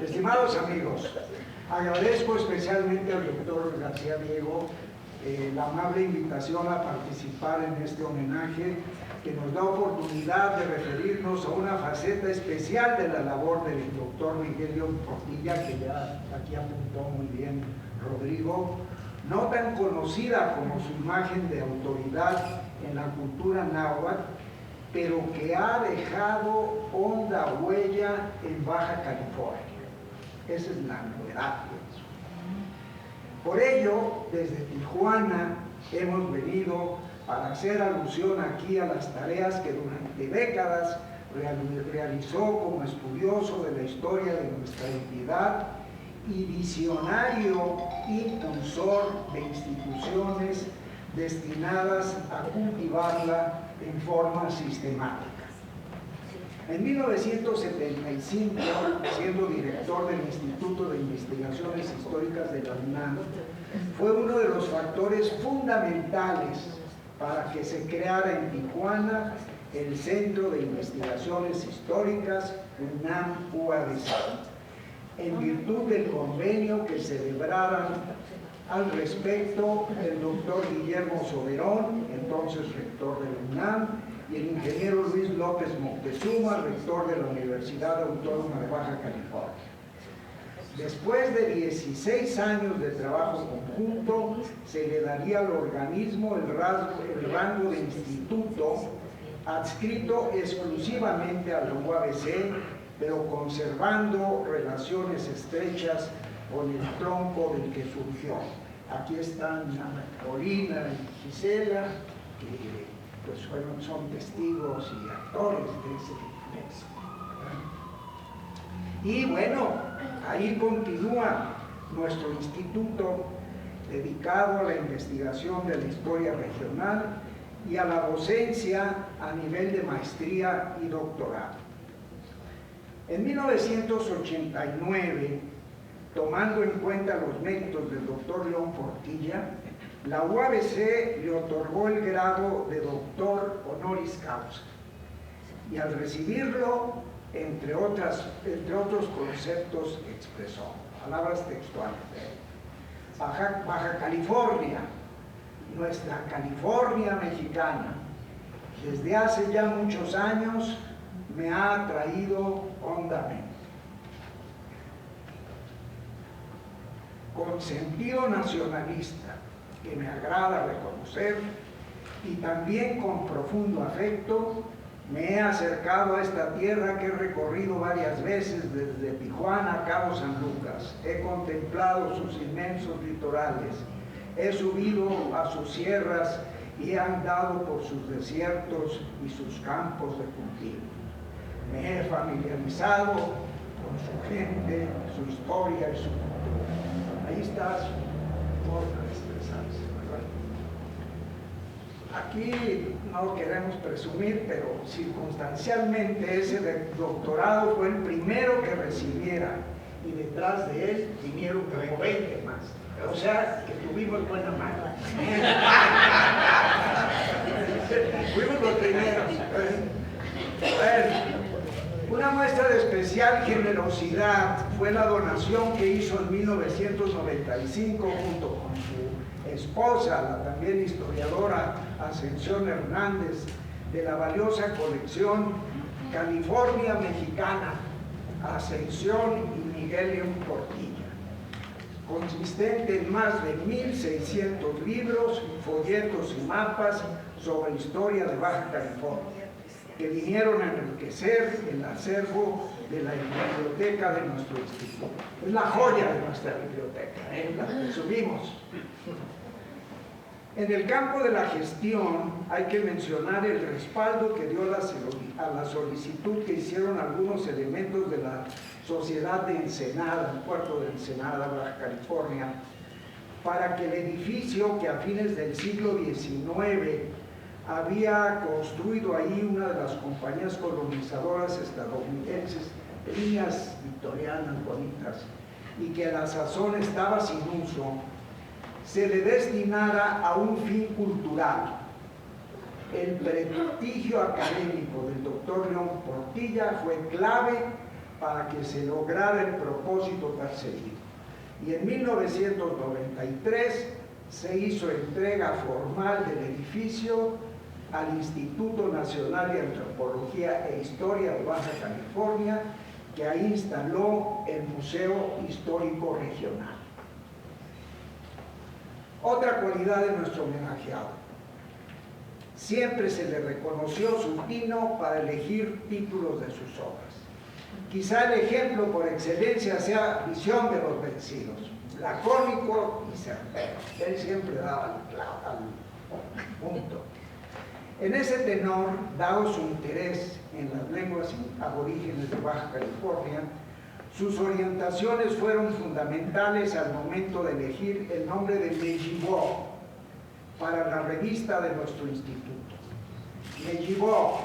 Estimados amigos, agradezco especialmente al doctor García Diego la amable invitación a participar en este homenaje que nos da oportunidad de referirnos a una faceta especial de la labor del doctor Miguel León Portilla, que ya aquí apuntó muy bien Rodrigo, no tan conocida como su imagen de autoridad en la cultura náhuatl, pero que ha dejado honda huella en Baja California. Esa es la novedad. Por ello, desde Tijuana hemos venido para hacer alusión aquí a las tareas que durante décadas realizó como estudioso de la historia de nuestra entidad y visionario impulsor de instituciones destinadas a cultivarla en forma sistemática. En 1975, siendo director del Instituto de Investigaciones Históricas de la UNAM, fue uno de los factores fundamentales para que se creara en Tijuana el Centro de Investigaciones Históricas UNAM-UADC, en virtud del convenio que celebraran al respecto el doctor Guillermo Soberón, entonces rector de la UNAM, y el ingeniero Luis López Moctezuma, rector de la Universidad Autónoma de Baja California. Después de 16 años de trabajo conjunto, se le daría al organismo el rango de instituto adscrito exclusivamente a la UABC, pero conservando relaciones estrechas con el tronco del que surgió. Aquí están Ana Carolina y Gisela, que pues son testigos y actores de ese texto. Y bueno, ahí continúa nuestro instituto dedicado a la investigación de la historia regional y a la docencia a nivel de maestría y doctorado. En 1989, tomando en cuenta los méritos del doctor León Portilla, la UABC le otorgó el grado de doctor honoris causa. Y al recibirlo, entre otros conceptos, expresó, palabras textuales de él: Baja California, nuestra California mexicana, desde hace ya muchos años me ha atraído hondamente. Con sentido nacionalista, que me agrada reconocer, y también con profundo afecto, me he acercado a esta tierra que he recorrido varias veces desde Tijuana a Cabo San Lucas. He contemplado sus inmensos litorales, he subido a sus sierras y he andado por sus desiertos y sus campos de cultivo. Me he familiarizado con su gente, su historia y su cultura. Ahí está su forma de expresarse, ¿verdad? Aquí no queremos presumir, pero circunstancialmente ese doctorado fue el primero que recibiera, y detrás de él vinieron como 20 más. O sea, que tuvimos buena mano. Fuimos los primeros. Bueno, una muestra de especial generosidad fue la donación que hizo en 1995 junto con su esposa, la también historiadora Ascensión Hernández, de la valiosa colección California Mexicana, Ascensión y Miguel León Portilla, consistente en más de 1.600 libros, folletos y mapas sobre historia de Baja California, que vinieron a enriquecer el acervo de la biblioteca de nuestro instituto. Es la joya de nuestra biblioteca, la que subimos. En el campo de la gestión hay que mencionar el respaldo que dio a la solicitud que hicieron algunos elementos de la Sociedad de Ensenada, el puerto de Ensenada, Baja California, para que el edificio que a fines del siglo XIX había construido ahí una de las compañías colonizadoras estadounidenses, de líneas victorianas bonitas, y que a la sazón estaba sin uso, se le destinara a un fin cultural. El prestigio académico del doctor León Portilla fue clave para que se lograra el propósito perseguido. Y en 1993 se hizo entrega formal del edificio al Instituto Nacional de Antropología e Historia de Baja California, que ahí instaló el Museo Histórico Regional. Otra cualidad de nuestro homenajeado: siempre se le reconoció su tino para elegir títulos de sus obras. Quizá el ejemplo por excelencia sea Visión de los Vencidos, lacónico y certero. Él siempre daba al punto. En ese tenor, dado su interés en las lenguas aborígenes de Baja California, sus orientaciones fueron fundamentales al momento de elegir el nombre de Mejibó para la revista de nuestro instituto. Mejibó,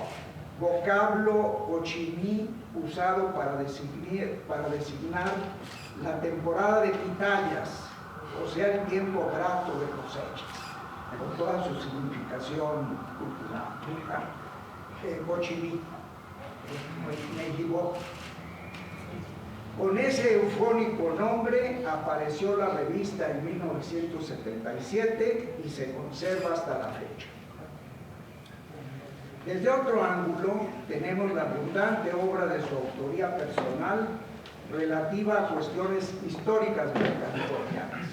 vocablo ochimí usado para designar la temporada de pitayas, o sea, el tiempo grato de cosechas, con toda su significación cultural. Ochimí, Mejibó. Con ese eufónico nombre apareció la revista en 1977 y se conserva hasta la fecha. Desde otro ángulo, tenemos la abundante obra de su autoría personal relativa a cuestiones históricas californianas.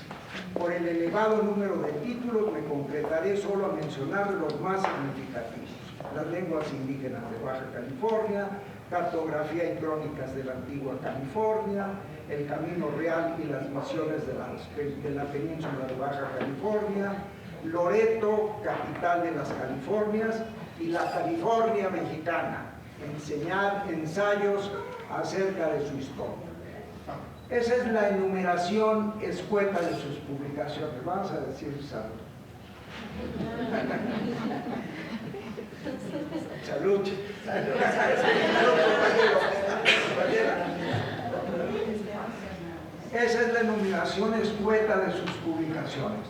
Por el elevado número de títulos, me concretaré solo a mencionar los más significativos: las lenguas indígenas de Baja California, cartografía y crónicas de la antigua California, el camino real y las misiones de la península de Baja California, Loreto, capital de las Californias, y la California mexicana, ensayos acerca de su historia. Esa es la enumeración escueta de sus publicaciones. Vamos a decir salud. Salud. Esa es la enumeración escueta de sus publicaciones.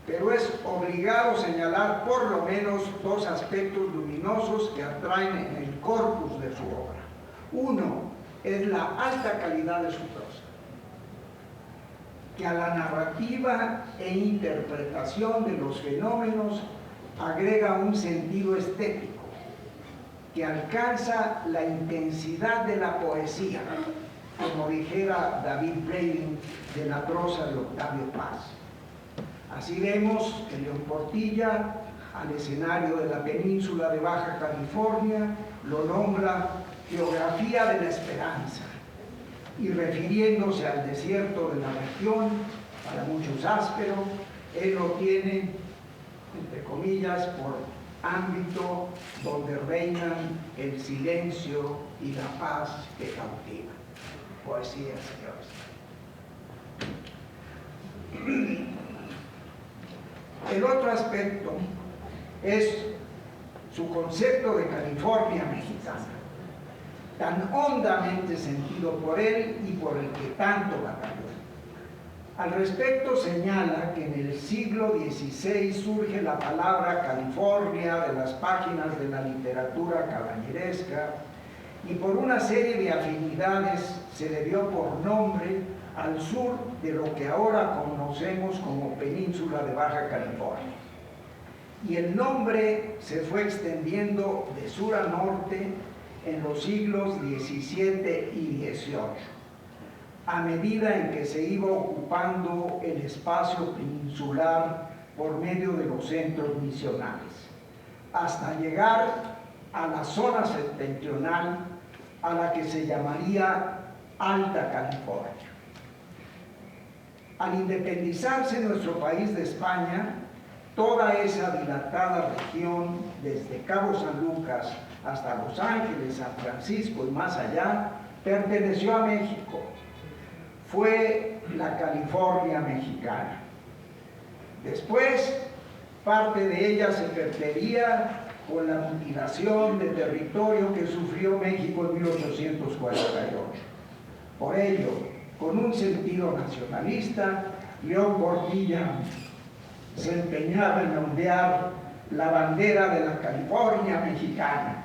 Pero es obligado señalar por lo menos dos aspectos luminosos que atraen en el corpus de su obra. Uno es la alta calidad de su prosa, que a la narrativa e interpretación de los fenómenos agrega un sentido estético que alcanza la intensidad de la poesía, como dijera David Braden de la prosa de Octavio Paz. Así vemos que León Portilla, al escenario de la península de Baja California, lo nombra geografía de la esperanza, y refiriéndose al desierto de la región, para muchos áspero, él lo tiene, entre comillas, por ámbito donde reinan el silencio y la paz que cautiva. Poesía, señores. El otro aspecto es su concepto de California mexicana, tan hondamente sentido por él y por el que tanto batalló. Al respecto señala que en el siglo XVI surge la palabra California de las páginas de la literatura caballeresca y por una serie de afinidades se le dio por nombre al sur de lo que ahora conocemos como Península de Baja California. Y el nombre se fue extendiendo de sur a norte en los siglos XVII y XVIII, a medida en que se iba ocupando el espacio peninsular por medio de los centros misionales, hasta llegar a la zona septentrional, a la que se llamaría Alta California. Al independizarse nuestro país de España, toda esa dilatada región, desde Cabo San Lucas hasta Los Ángeles, San Francisco y más allá, perteneció a México. Fue la California mexicana. Después, parte de ella se perdería con la mutilación de territorio que sufrió México en 1848. Por ello, con un sentido nacionalista, León Portilla se empeñaba en ondear la bandera de la California mexicana,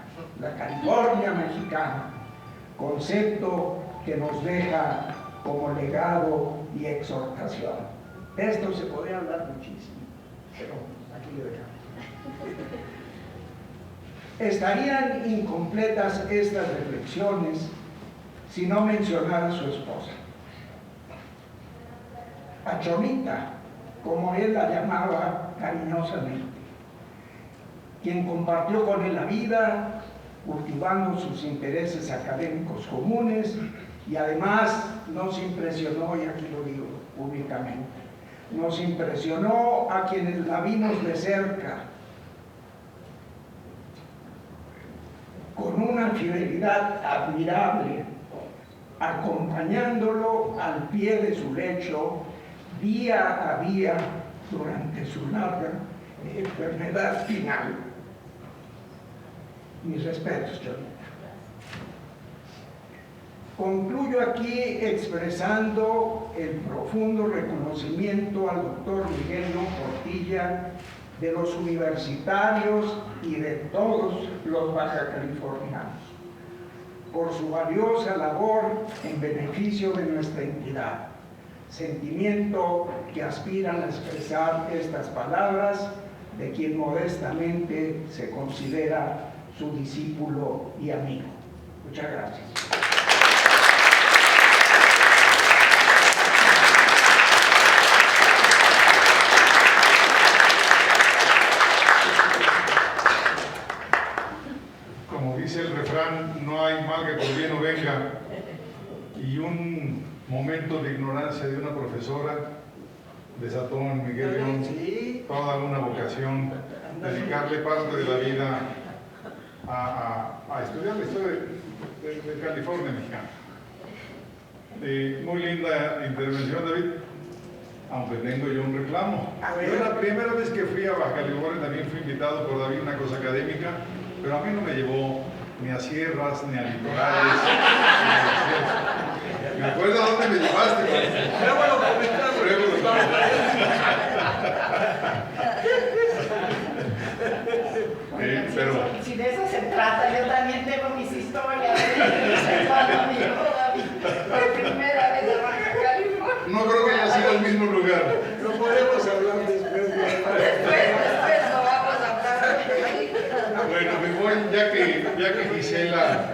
concepto que nos deja como legado y exhortación. De esto se podría hablar muchísimo, pero aquí lo dejamos. Estarían incompletas estas reflexiones si no mencionara a su esposa, a Chomita, como él la llamaba cariñosamente, quien compartió con él la vida, cultivando sus intereses académicos comunes, y además nos impresionó, y aquí lo digo públicamente, nos impresionó a quienes la vimos de cerca, con una fidelidad admirable, acompañándolo al pie de su lecho día a día durante su larga enfermedad final. Mis respetos, Chomita. Concluyo aquí expresando el profundo reconocimiento al doctor Miguel León Portilla, de los universitarios y de todos los bajacalifornianos, por su valiosa labor en beneficio de nuestra entidad, sentimiento que aspiran a expresar estas palabras de quien modestamente se considera su discípulo y amigo. Muchas gracias. Como dice el refrán, no hay mal que por bien no venga, y un momento de ignorancia de una profesora desató en Miguel León toda una vocación, dedicarle parte de la vida a estudiar la historia de California mexicana. Muy linda intervención, David. aunque tengo yo un reclamo. Yo la primera vez que fui a Baja California también fui invitado por David a una cosa académica, pero a mí no me llevó ni a sierras, ni a litorales. Me acuerdo a dónde me llevaste. Luego lo comentamos. Luego lo comentamos. Pero Si de eso se trata, yo también tengo mis historias. Por primera vez de Baja California. no creo que haya sido el mismo lugar. Lo podemos hablar después. Después lo vamos a hablar. Bueno, me voy, ya que Gisela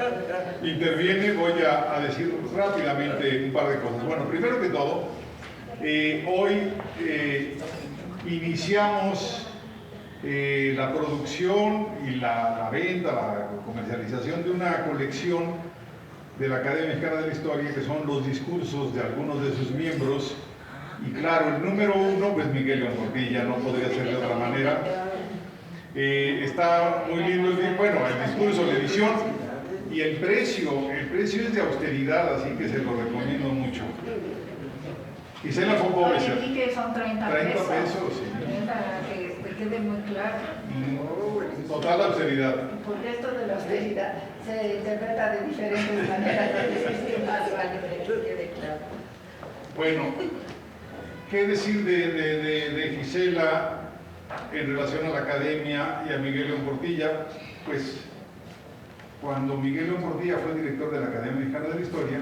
interviene, voy a decir rápidamente un par de cosas. Bueno, primero que todo, hoy iniciamos la producción y la venta, la comercialización de una colección de la Academia Mexicana de la Historia, que son los discursos de algunos de sus miembros. Y claro, el número uno, pues Miguel León Portilla, no podría ser de otra manera. Está muy lindo el discurso, la edición, y el precio es de austeridad, así que se lo recomiendo mucho. Gisela fue pobre. Oye, vi que son 30 pesos. 30 pesos, sí. Para que te quede muy claro. Total austeridad. Porque esto de la austeridad se interpreta de diferentes maneras. Es más vale que quede claro. Bueno, ¿qué decir de Gisela en relación a la academia y a Miguel León Portilla? Pues cuando Miguel León Portilla fue director de la Academia Mexicana de la Historia,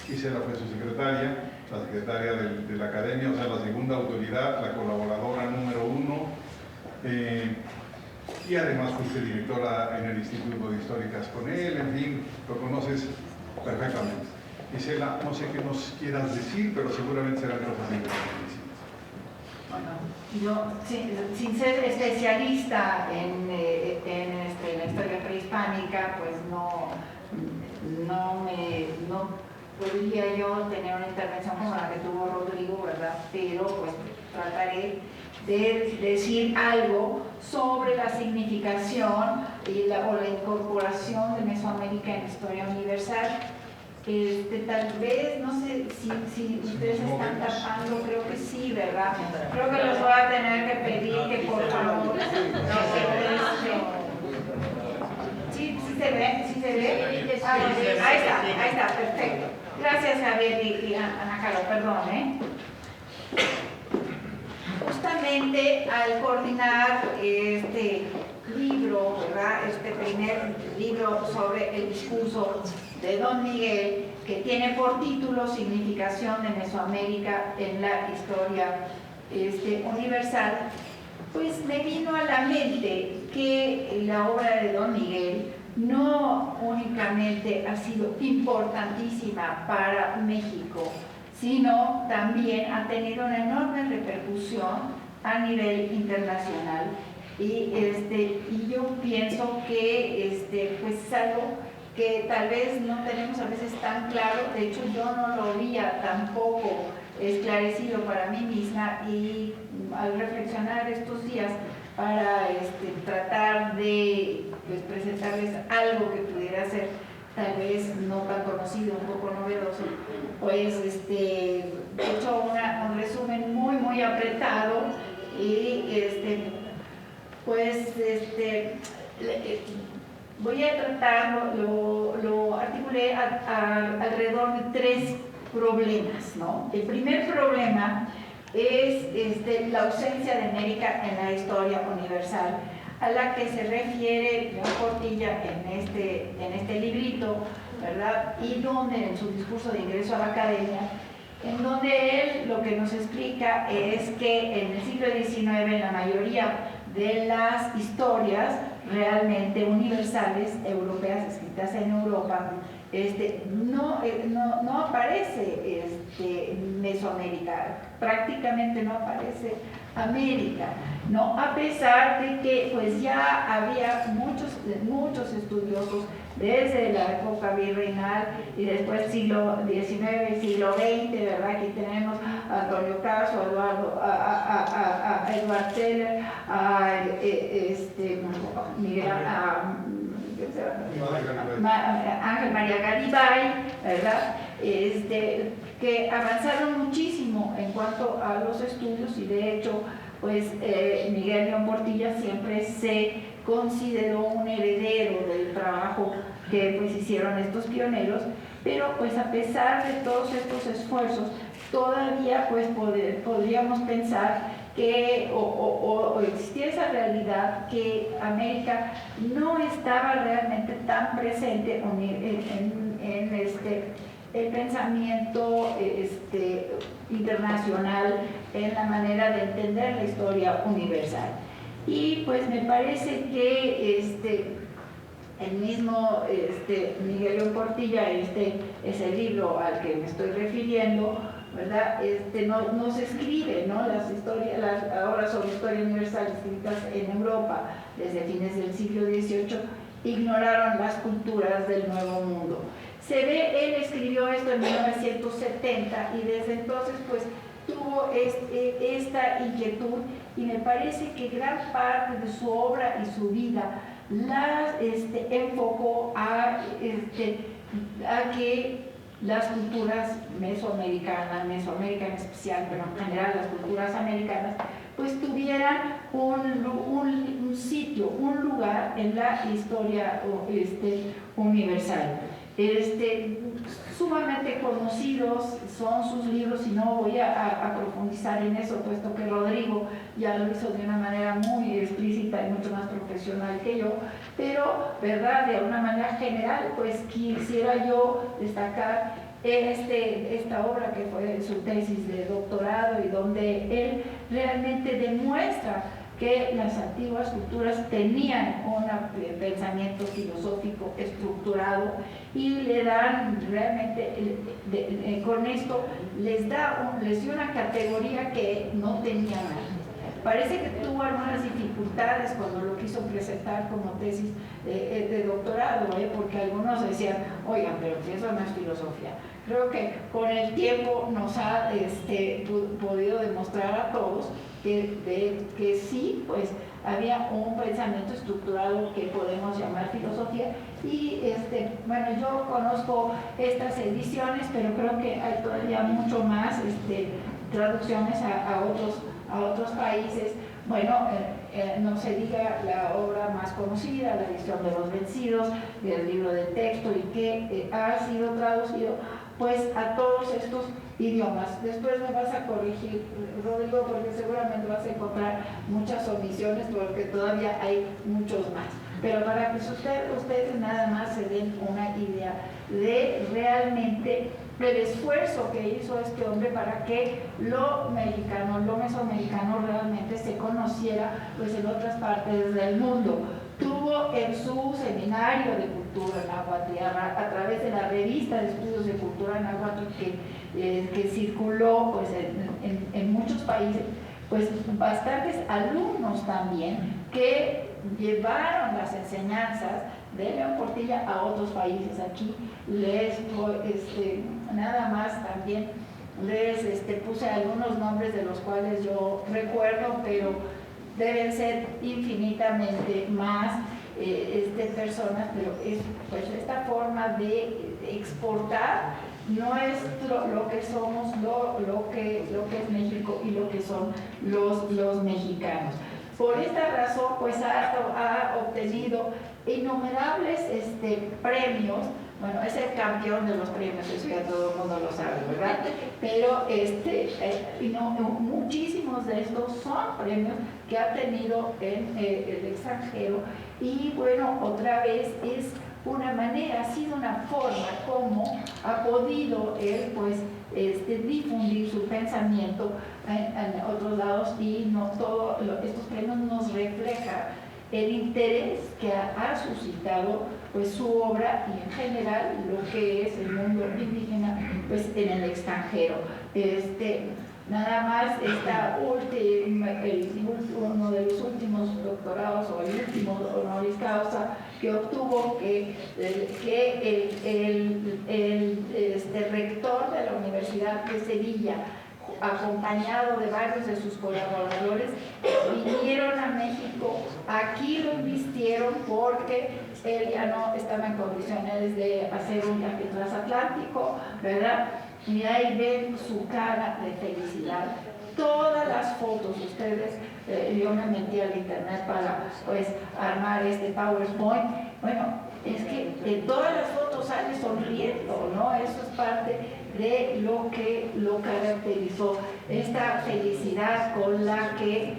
Gisela fue su secretaria, la secretaria de la academia, o sea, la segunda autoridad, la colaboradora número uno, y además fuiste directora en el Instituto de Históricas con él, en fin, lo conoces perfectamente. Gisela, no sé qué nos quieras decir, pero seguramente serán cosas interesantes. Bueno, yo, sin ser especialista en la historia prehispánica, pues no podría yo tener una intervención como la que tuvo Rodrigo, ¿verdad? Pero pues trataré de decir algo sobre la significación o la incorporación de Mesoamérica en la historia universal. Tal vez, no sé si ustedes están tapando, creo que sí, ¿verdad? Creo que les voy a tener que pedir que por favor ¿Sí se ve? ¿Sí se ve? Ahí está, perfecto. Gracias, Javier y Ana Caro, perdón, Justamente al coordinar este libro, ¿verdad? Este primer libro sobre el discurso de Don Miguel, que tiene por título Significación de Mesoamérica en la Historia Universal, pues me vino a la mente que la obra de Don Miguel no únicamente ha sido importantísima para México, sino también ha tenido una enorme repercusión a nivel internacional. Y yo pienso que pues es algo que tal vez no tenemos a veces tan claro. De hecho, yo no lo había tampoco esclarecido para mí misma, y al reflexionar estos días para tratar de pues, presentarles algo que pudiera ser tal vez no tan conocido, un poco novedoso, pues he hecho un resumen muy apretado, y voy a tratar, lo articulé alrededor de 3 problemas, ¿no? El primer problema es la ausencia de América en la historia universal, a la que se refiere León Portilla en este librito, ¿verdad? Y donde en su discurso de ingreso a la academia, en donde él lo que nos explica es que en el siglo XIX la mayoría de las historias realmente universales europeas escritas en Europa, no aparece Mesoamérica, prácticamente no aparece América, ¿no? A pesar de que pues ya había muchos estudiosos desde la época virreinal y después siglo XIX, siglo XX, ¿verdad? Aquí tenemos a Antonio Caso, a Edward Teller, a Ángel María Garibay, ¿verdad? Que avanzaron muchísimo en cuanto a los estudios y de hecho, pues Miguel León Portilla siempre se consideró un heredero del trabajo que pues hicieron estos pioneros, pero pues a pesar de todos estos esfuerzos, todavía pues podríamos pensar que o existía esa realidad que América no estaba realmente tan presente en el pensamiento internacional, en la manera de entender la historia universal. Y pues me parece que el mismo Miguel León Portilla, es el libro al que me estoy refiriendo, ¿verdad? Nos escribe, ¿no? Las obras sobre historia universal escritas en Europa desde fines del siglo XVIII ignoraron las culturas del Nuevo Mundo. Se ve, él escribió esto en 1970 y desde entonces pues tuvo esta inquietud y me parece que gran parte de su obra y su vida las enfocó a que las culturas Mesoamérica en especial, pero en general las culturas americanas, pues tuvieran un sitio, un lugar en la historia universal. Sumamente conocidos son sus libros y no voy a profundizar en eso, puesto que Rodrigo ya lo hizo de una manera muy explícita y mucho más profesional que yo, pero, ¿verdad? De una manera general, pues quisiera yo destacar esta obra que fue su tesis de doctorado y donde él realmente demuestra que las antiguas culturas tenían un pensamiento filosófico estructurado y le dan realmente, con esto les dio una categoría que no tenían antes. Parece que tuvo algunas dificultades cuando lo quiso presentar como tesis de doctorado, porque algunos decían, oigan, pero eso no es filosofía. Creo que con el tiempo nos ha podido demostrar a todos que sí, pues había un pensamiento estructurado que podemos llamar filosofía y bueno, yo conozco estas ediciones, pero creo que hay todavía mucho más traducciones a otros países. Bueno, no se diga la obra más conocida, la edición de los vencidos, el libro de texto y que ha sido traducido pues a todos estos idiomas. Después me vas a corregir, Rodrigo, porque seguramente vas a encontrar muchas omisiones porque todavía hay muchos más. Pero para que ustedes nada más se den una idea de realmente el esfuerzo que hizo este hombre para que lo mexicano, lo mesoamericano realmente se conociera pues en otras partes del mundo. Tuvo en su seminario de cultura náhuatl, a través de la revista de estudios de cultura náhuatl que circuló pues, en muchos países, pues bastantes alumnos también que llevaron las enseñanzas de León Portilla a otros países. Aquí nada más también les puse algunos nombres de los cuales yo recuerdo, pero deben ser infinitamente más personas, pero es pues esta forma de exportar lo que somos, lo que es México y lo que son los mexicanos. Por esta razón, pues ha obtenido innumerables premios. Bueno, es el campeón de los premios, eso ya todo el mundo lo sabe, ¿verdad? Pero muchísimos de estos son premios que ha tenido en el extranjero y bueno, otra vez es una manera, ha sido una forma como ha podido él pues difundir su pensamiento en otros lados y no todos estos premios nos reflejan el interés que ha suscitado pues su obra y en general lo que es el mundo indígena pues en el extranjero. Nada más uno de los últimos doctorados o el último honoris causa que obtuvo que el rector de la Universidad de Sevilla, acompañado de varios de sus colaboradores, vinieron a México aquí lo invistieron porque él ya no estaba en condiciones de hacer un viaje transatlántico, ¿verdad? Y ahí ven su cara de felicidad. Todas las fotos, ustedes, yo me metí al internet para pues armar este PowerPoint. Bueno, es que en todas las fotos sale sonriendo, ¿no? Eso es parte de lo que lo caracterizó, esta felicidad con la que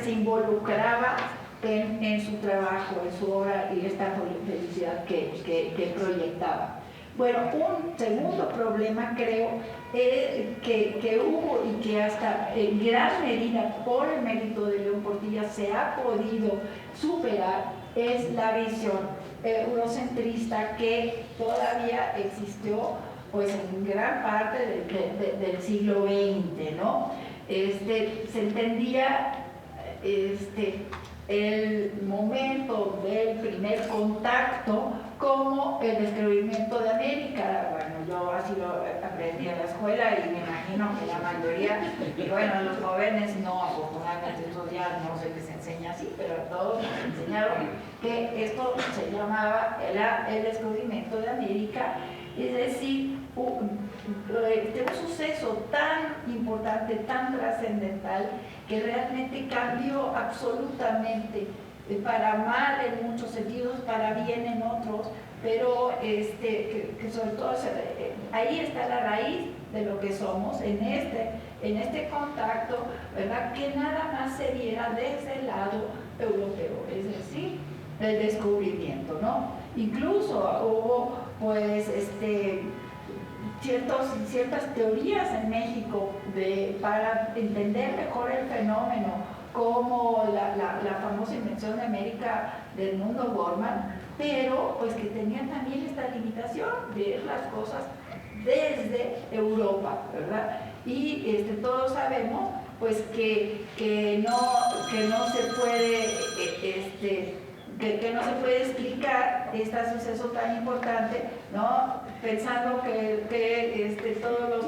se involucraba en su trabajo, en su obra, y esta felicidad que proyectaba. Bueno, un segundo problema creo que hubo y que hasta en gran medida por el mérito de León Portilla se ha podido superar es la visión eurocentrista que todavía existió pues en gran parte del siglo XX, ¿no? Se entendía el momento del primer contacto como el descubrimiento de América. Bueno, yo así lo aprendí en la escuela y me imagino que la mayoría, y bueno, los jóvenes no, afortunadamente eso ya no se les enseña así, pero a todos nos enseñaron que esto se llamaba el descubrimiento de América, es decir, un suceso tan importante, tan trascendental, que realmente cambió absolutamente, para mal en muchos sentidos, para bien en otros, pero que sobre todo ahí está la raíz de lo que somos, en este contacto, ¿verdad? Que nada más se viera desde el lado europeo, es decir, el descubrimiento, ¿no? Incluso hubo pues ciertas teorías en México para entender mejor el fenómeno, como la famosa invención de América del mundo Bormann, pero pues que tenían también esta limitación de ver las cosas desde Europa, ¿verdad? Y todos sabemos pues que no se puede que no se puede explicar este suceso tan importante, ¿no? Pensando que todos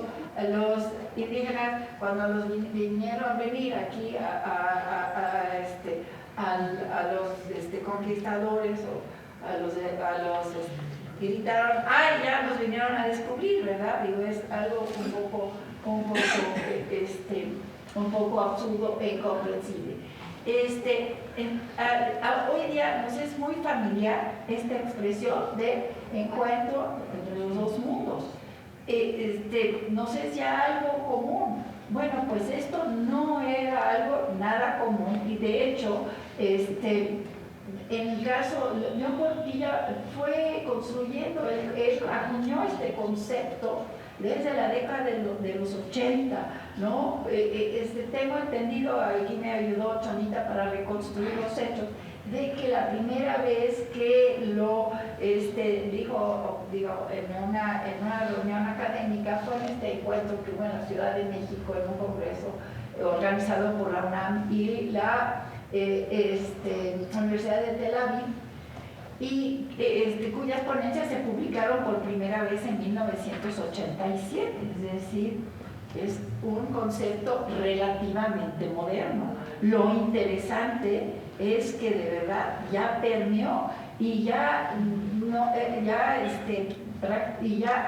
los indígenas, cuando los vinieron a venir aquí a los conquistadores o a los gritaron, ¡ay, ya nos vinieron a descubrir!, ¿verdad? Digo, es algo un poco absurdo e incomprensible. Hoy día nos es muy familiar esta expresión de encuentro entre los dos mundos. No sé si era algo común. Bueno, pues esto no era algo nada común, y de hecho, en el caso, León Portilla fue construyendo, él acuñó este concepto desde la década de los 80, ¿no? Tengo entendido, aquí me ayudó Chonita para reconstruir los hechos, de que la primera vez que lo dijo en una reunión académica fue en este encuentro que hubo en la Ciudad de México, en un congreso organizado por la UNAM y la Universidad de Tel Aviv, y cuyas ponencias se publicaron por primera vez en 1987, es decir, es un concepto relativamente moderno. Lo interesante es que de verdad ya permeó y ya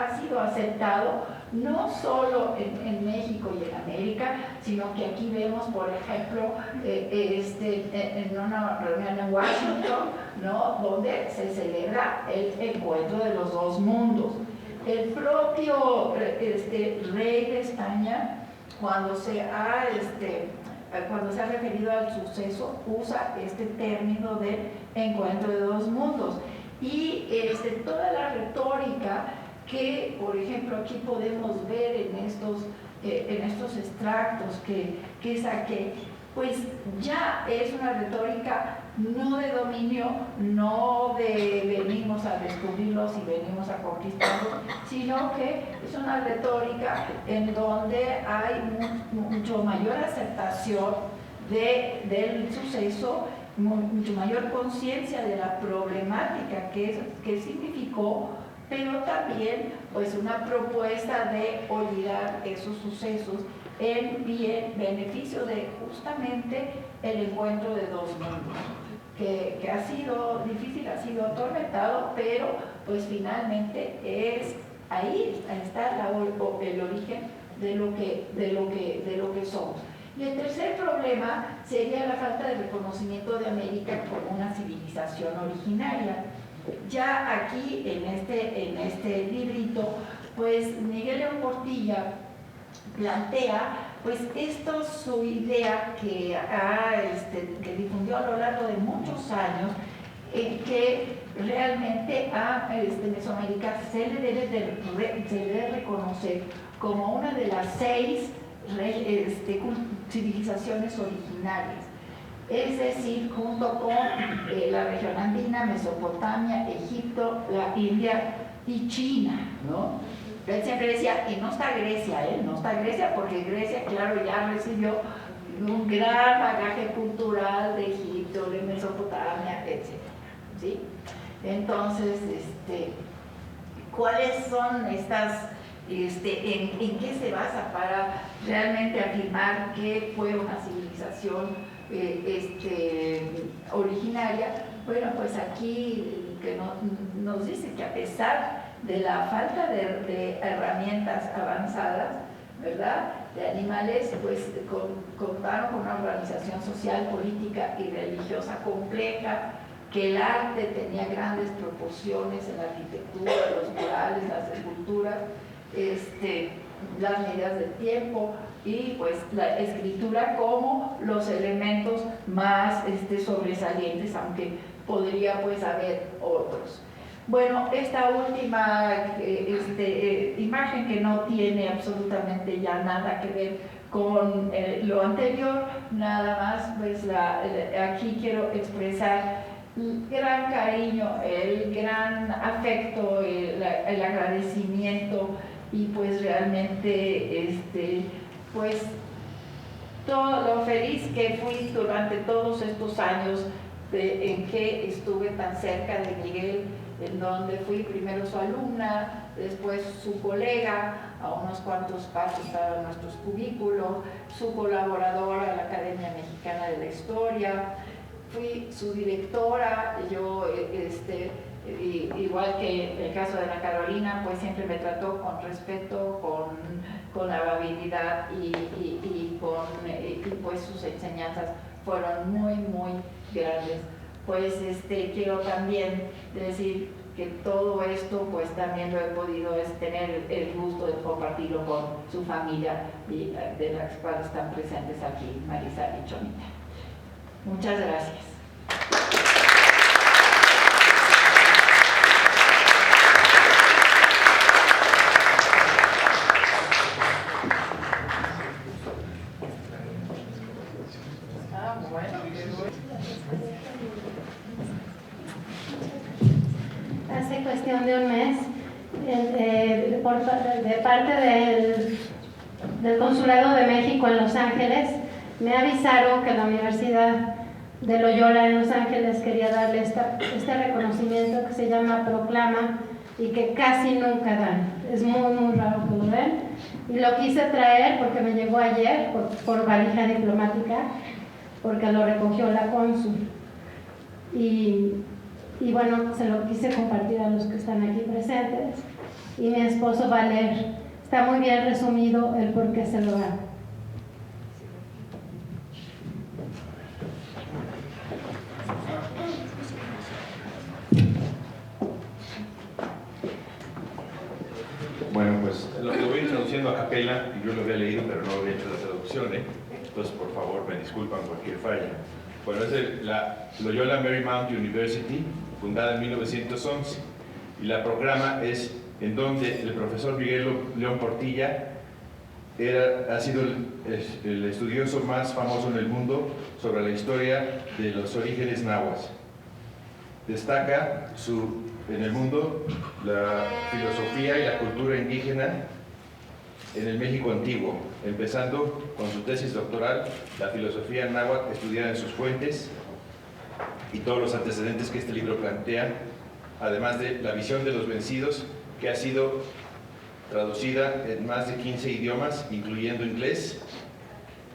ha sido aceptado no solo en México y en América, sino que aquí vemos, por ejemplo, en una reunión en Washington, ¿no?, donde se celebra el encuentro de los dos mundos. El propio rey de España, cuando se ha referido al suceso, usa este término de encuentro de dos mundos. Y toda la retórica que, por ejemplo, aquí podemos ver en estos extractos que saqué, pues ya es una retórica no de dominio, no de venimos a descubrirlos y venimos a conquistarlos, sino que es una retórica en donde hay mucho mayor aceptación del suceso, mucho mayor conciencia de la problemática que significó, pero también pues una propuesta de olvidar esos sucesos en beneficio de justamente el encuentro de dos mundos, que ha sido difícil, ha sido atormentado, pero pues finalmente es ahí está el origen de lo que somos. Y el tercer problema sería la falta de reconocimiento de América como una civilización originaria. Ya aquí en este librito, pues Miguel León Portilla plantea pues su idea que difundió a lo largo de muchos años, que realmente a Mesoamérica se le debe reconocer como una de las 6 civilizaciones originarias, es decir, junto con la región andina, Mesopotamia, Egipto, la India y China, ¿no? Él siempre decía, y no está Grecia, no está Grecia, porque Grecia, claro, ya recibió un gran bagaje cultural de Egipto, de Mesopotamia, etc. ¿Sí? Entonces, ¿cuáles son estas, en qué se basa para realmente afirmar que fue una civilización originaria? Bueno, pues aquí que nos dice que a pesar de la falta de herramientas avanzadas, ¿verdad?, de animales, pues contaron con una organización social, política y religiosa compleja, que el arte tenía grandes proporciones en la arquitectura, los murales, las esculturas, las medidas del tiempo y pues la escritura como los elementos más sobresalientes, aunque podría pues haber otros. Bueno, esta última imagen, que no tiene absolutamente ya nada que ver con lo anterior, nada más, pues aquí quiero expresar el gran cariño, el gran afecto, el agradecimiento y pues realmente pues todo lo feliz que fui durante todos estos años en que estuve tan cerca de Miguel, en donde fui primero su alumna, después su colega, a unos cuantos pasos a nuestros cúbiculos, su colaboradora a la Academia Mexicana de la Historia, fui su directora. Yo, igual que el caso de Ana Carolina, pues siempre me trató con respeto, con amabilidad y pues sus enseñanzas fueron muy, muy grandes. Pues quiero también decir que todo esto pues también lo he podido tener el gusto de compartirlo con su familia, y de las cuales están presentes aquí, Marisa y Chonita. Muchas gracias. Hace cuestión de un mes, de parte del Consulado de México en Los Ángeles, me avisaron que la Universidad de Loyola en Los Ángeles quería darle este reconocimiento que se llama Proclama y que casi nunca dan. Es muy, muy raro que lo den. Y lo quise traer porque me llegó ayer por valija diplomática, porque lo recogió la cónsul. Y bueno, se lo quise compartir a los que están aquí presentes, y mi esposo va a leer. Está muy bien resumido el por qué se lo da. Bueno, pues lo voy introduciendo a capela, y yo lo había leído, pero no había hecho la traducción, entonces por favor me disculpan cualquier falla. Bueno, es la Loyola Marymount University, fundada en 1911, y la Proclama es en donde el profesor Miguel León Portilla ha sido el estudioso más famoso en el mundo sobre la historia de los orígenes nahuas. Destaca en el mundo la filosofía y la cultura indígena en el México antiguo, empezando con su tesis doctoral, la filosofía náhuatl estudiada en sus fuentes, y todos los antecedentes que este libro plantea, además de la visión de los vencidos, que ha sido traducida en más de 15 idiomas, incluyendo inglés,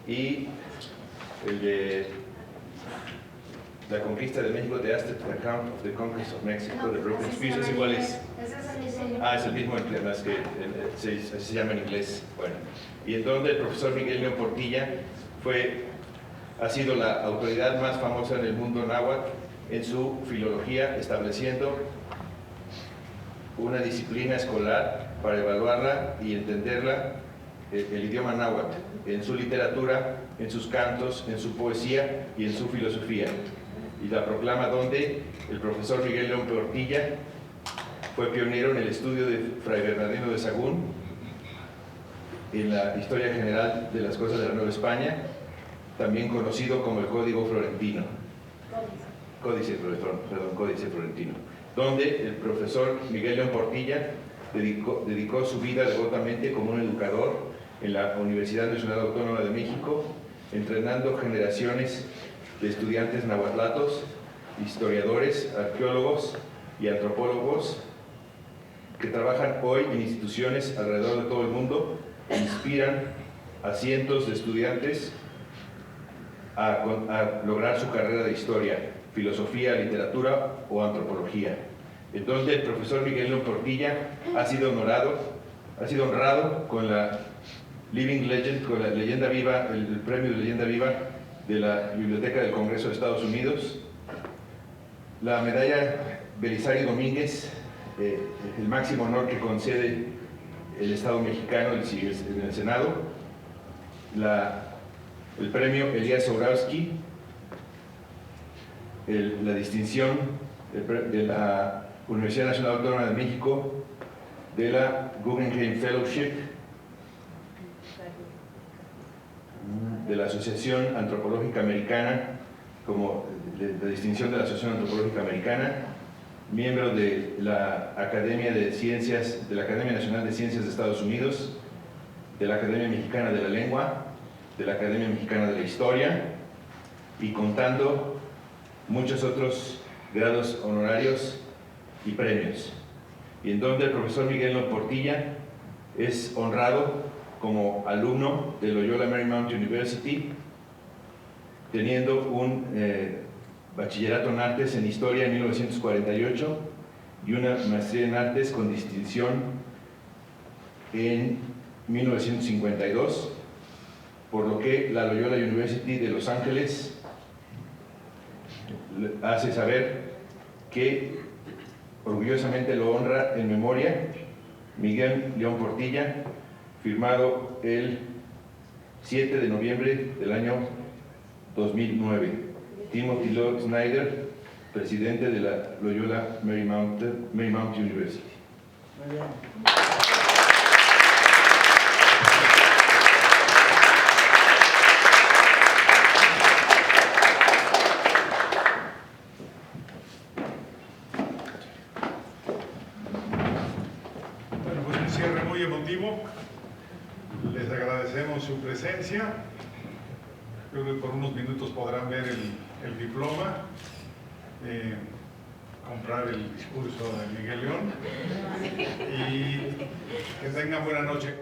y el de la conquista de México, The Aztec Account of the Conquest of Mexico, The Broken Spears, ¿es igual es? Es el mismo, más que se llama en inglés. Bueno, y en donde el profesor Miguel León Portilla ha sido la autoridad más famosa en el mundo náhuatl en su filología, estableciendo una disciplina escolar para evaluarla y entenderla, el idioma náhuatl, en su literatura, en sus cantos, en su poesía y en su filosofía. Y la proclama donde el profesor Miguel León Portilla fue pionero en el estudio de Fray Bernardino de Sahagún, en la historia general de las cosas de la Nueva España, también conocido como el Código Florentino. Códice Florentino, donde el profesor Miguel León Portilla dedicó su vida devotamente como un educador en la Universidad Nacional Autónoma de México, entrenando generaciones de estudiantes nahuatlatos, historiadores, arqueólogos y antropólogos que trabajan hoy en instituciones alrededor de todo el mundo e inspiran a cientos de estudiantes a lograr su carrera de historia, filosofía, literatura o antropología. En donde el profesor Miguel León Portilla ha sido honrado con la Living Legend, con la leyenda viva, el premio de leyenda viva de la Biblioteca del Congreso de Estados Unidos, la medalla Belisario Domínguez, el máximo honor que concede el Estado mexicano en el Senado, el premio Elías Sobrowski, la distinción de la Universidad Nacional Autónoma de México, de la Guggenheim Fellowship, de la Asociación Antropológica Americana, como la distinción de la Asociación Antropológica Americana, miembro de la Academia de Ciencias, de la Academia Nacional de Ciencias de Estados Unidos, de la Academia Mexicana de la Lengua, de la Academia Mexicana de la Historia, y contando muchos otros grados honorarios y premios. Y en donde el profesor Miguel León Portilla es honrado como alumno de Loyola Marymount University, teniendo un bachillerato en artes en historia en 1948 y una maestría en artes con distinción en 1952, por lo que la Loyola University de Los Ángeles hace saber que orgullosamente lo honra en memoria Miguel León Portilla, firmado el 7 de noviembre del año 2009. Timothy Lloyd Snyder, presidente de la Loyola Marymount University. Muy bien. Bueno, pues un cierre muy emotivo. Les agradecemos su presencia. Creo que por unos minutos podrán ver el diploma, comprar el discurso de Miguel León y que tengan buena noche.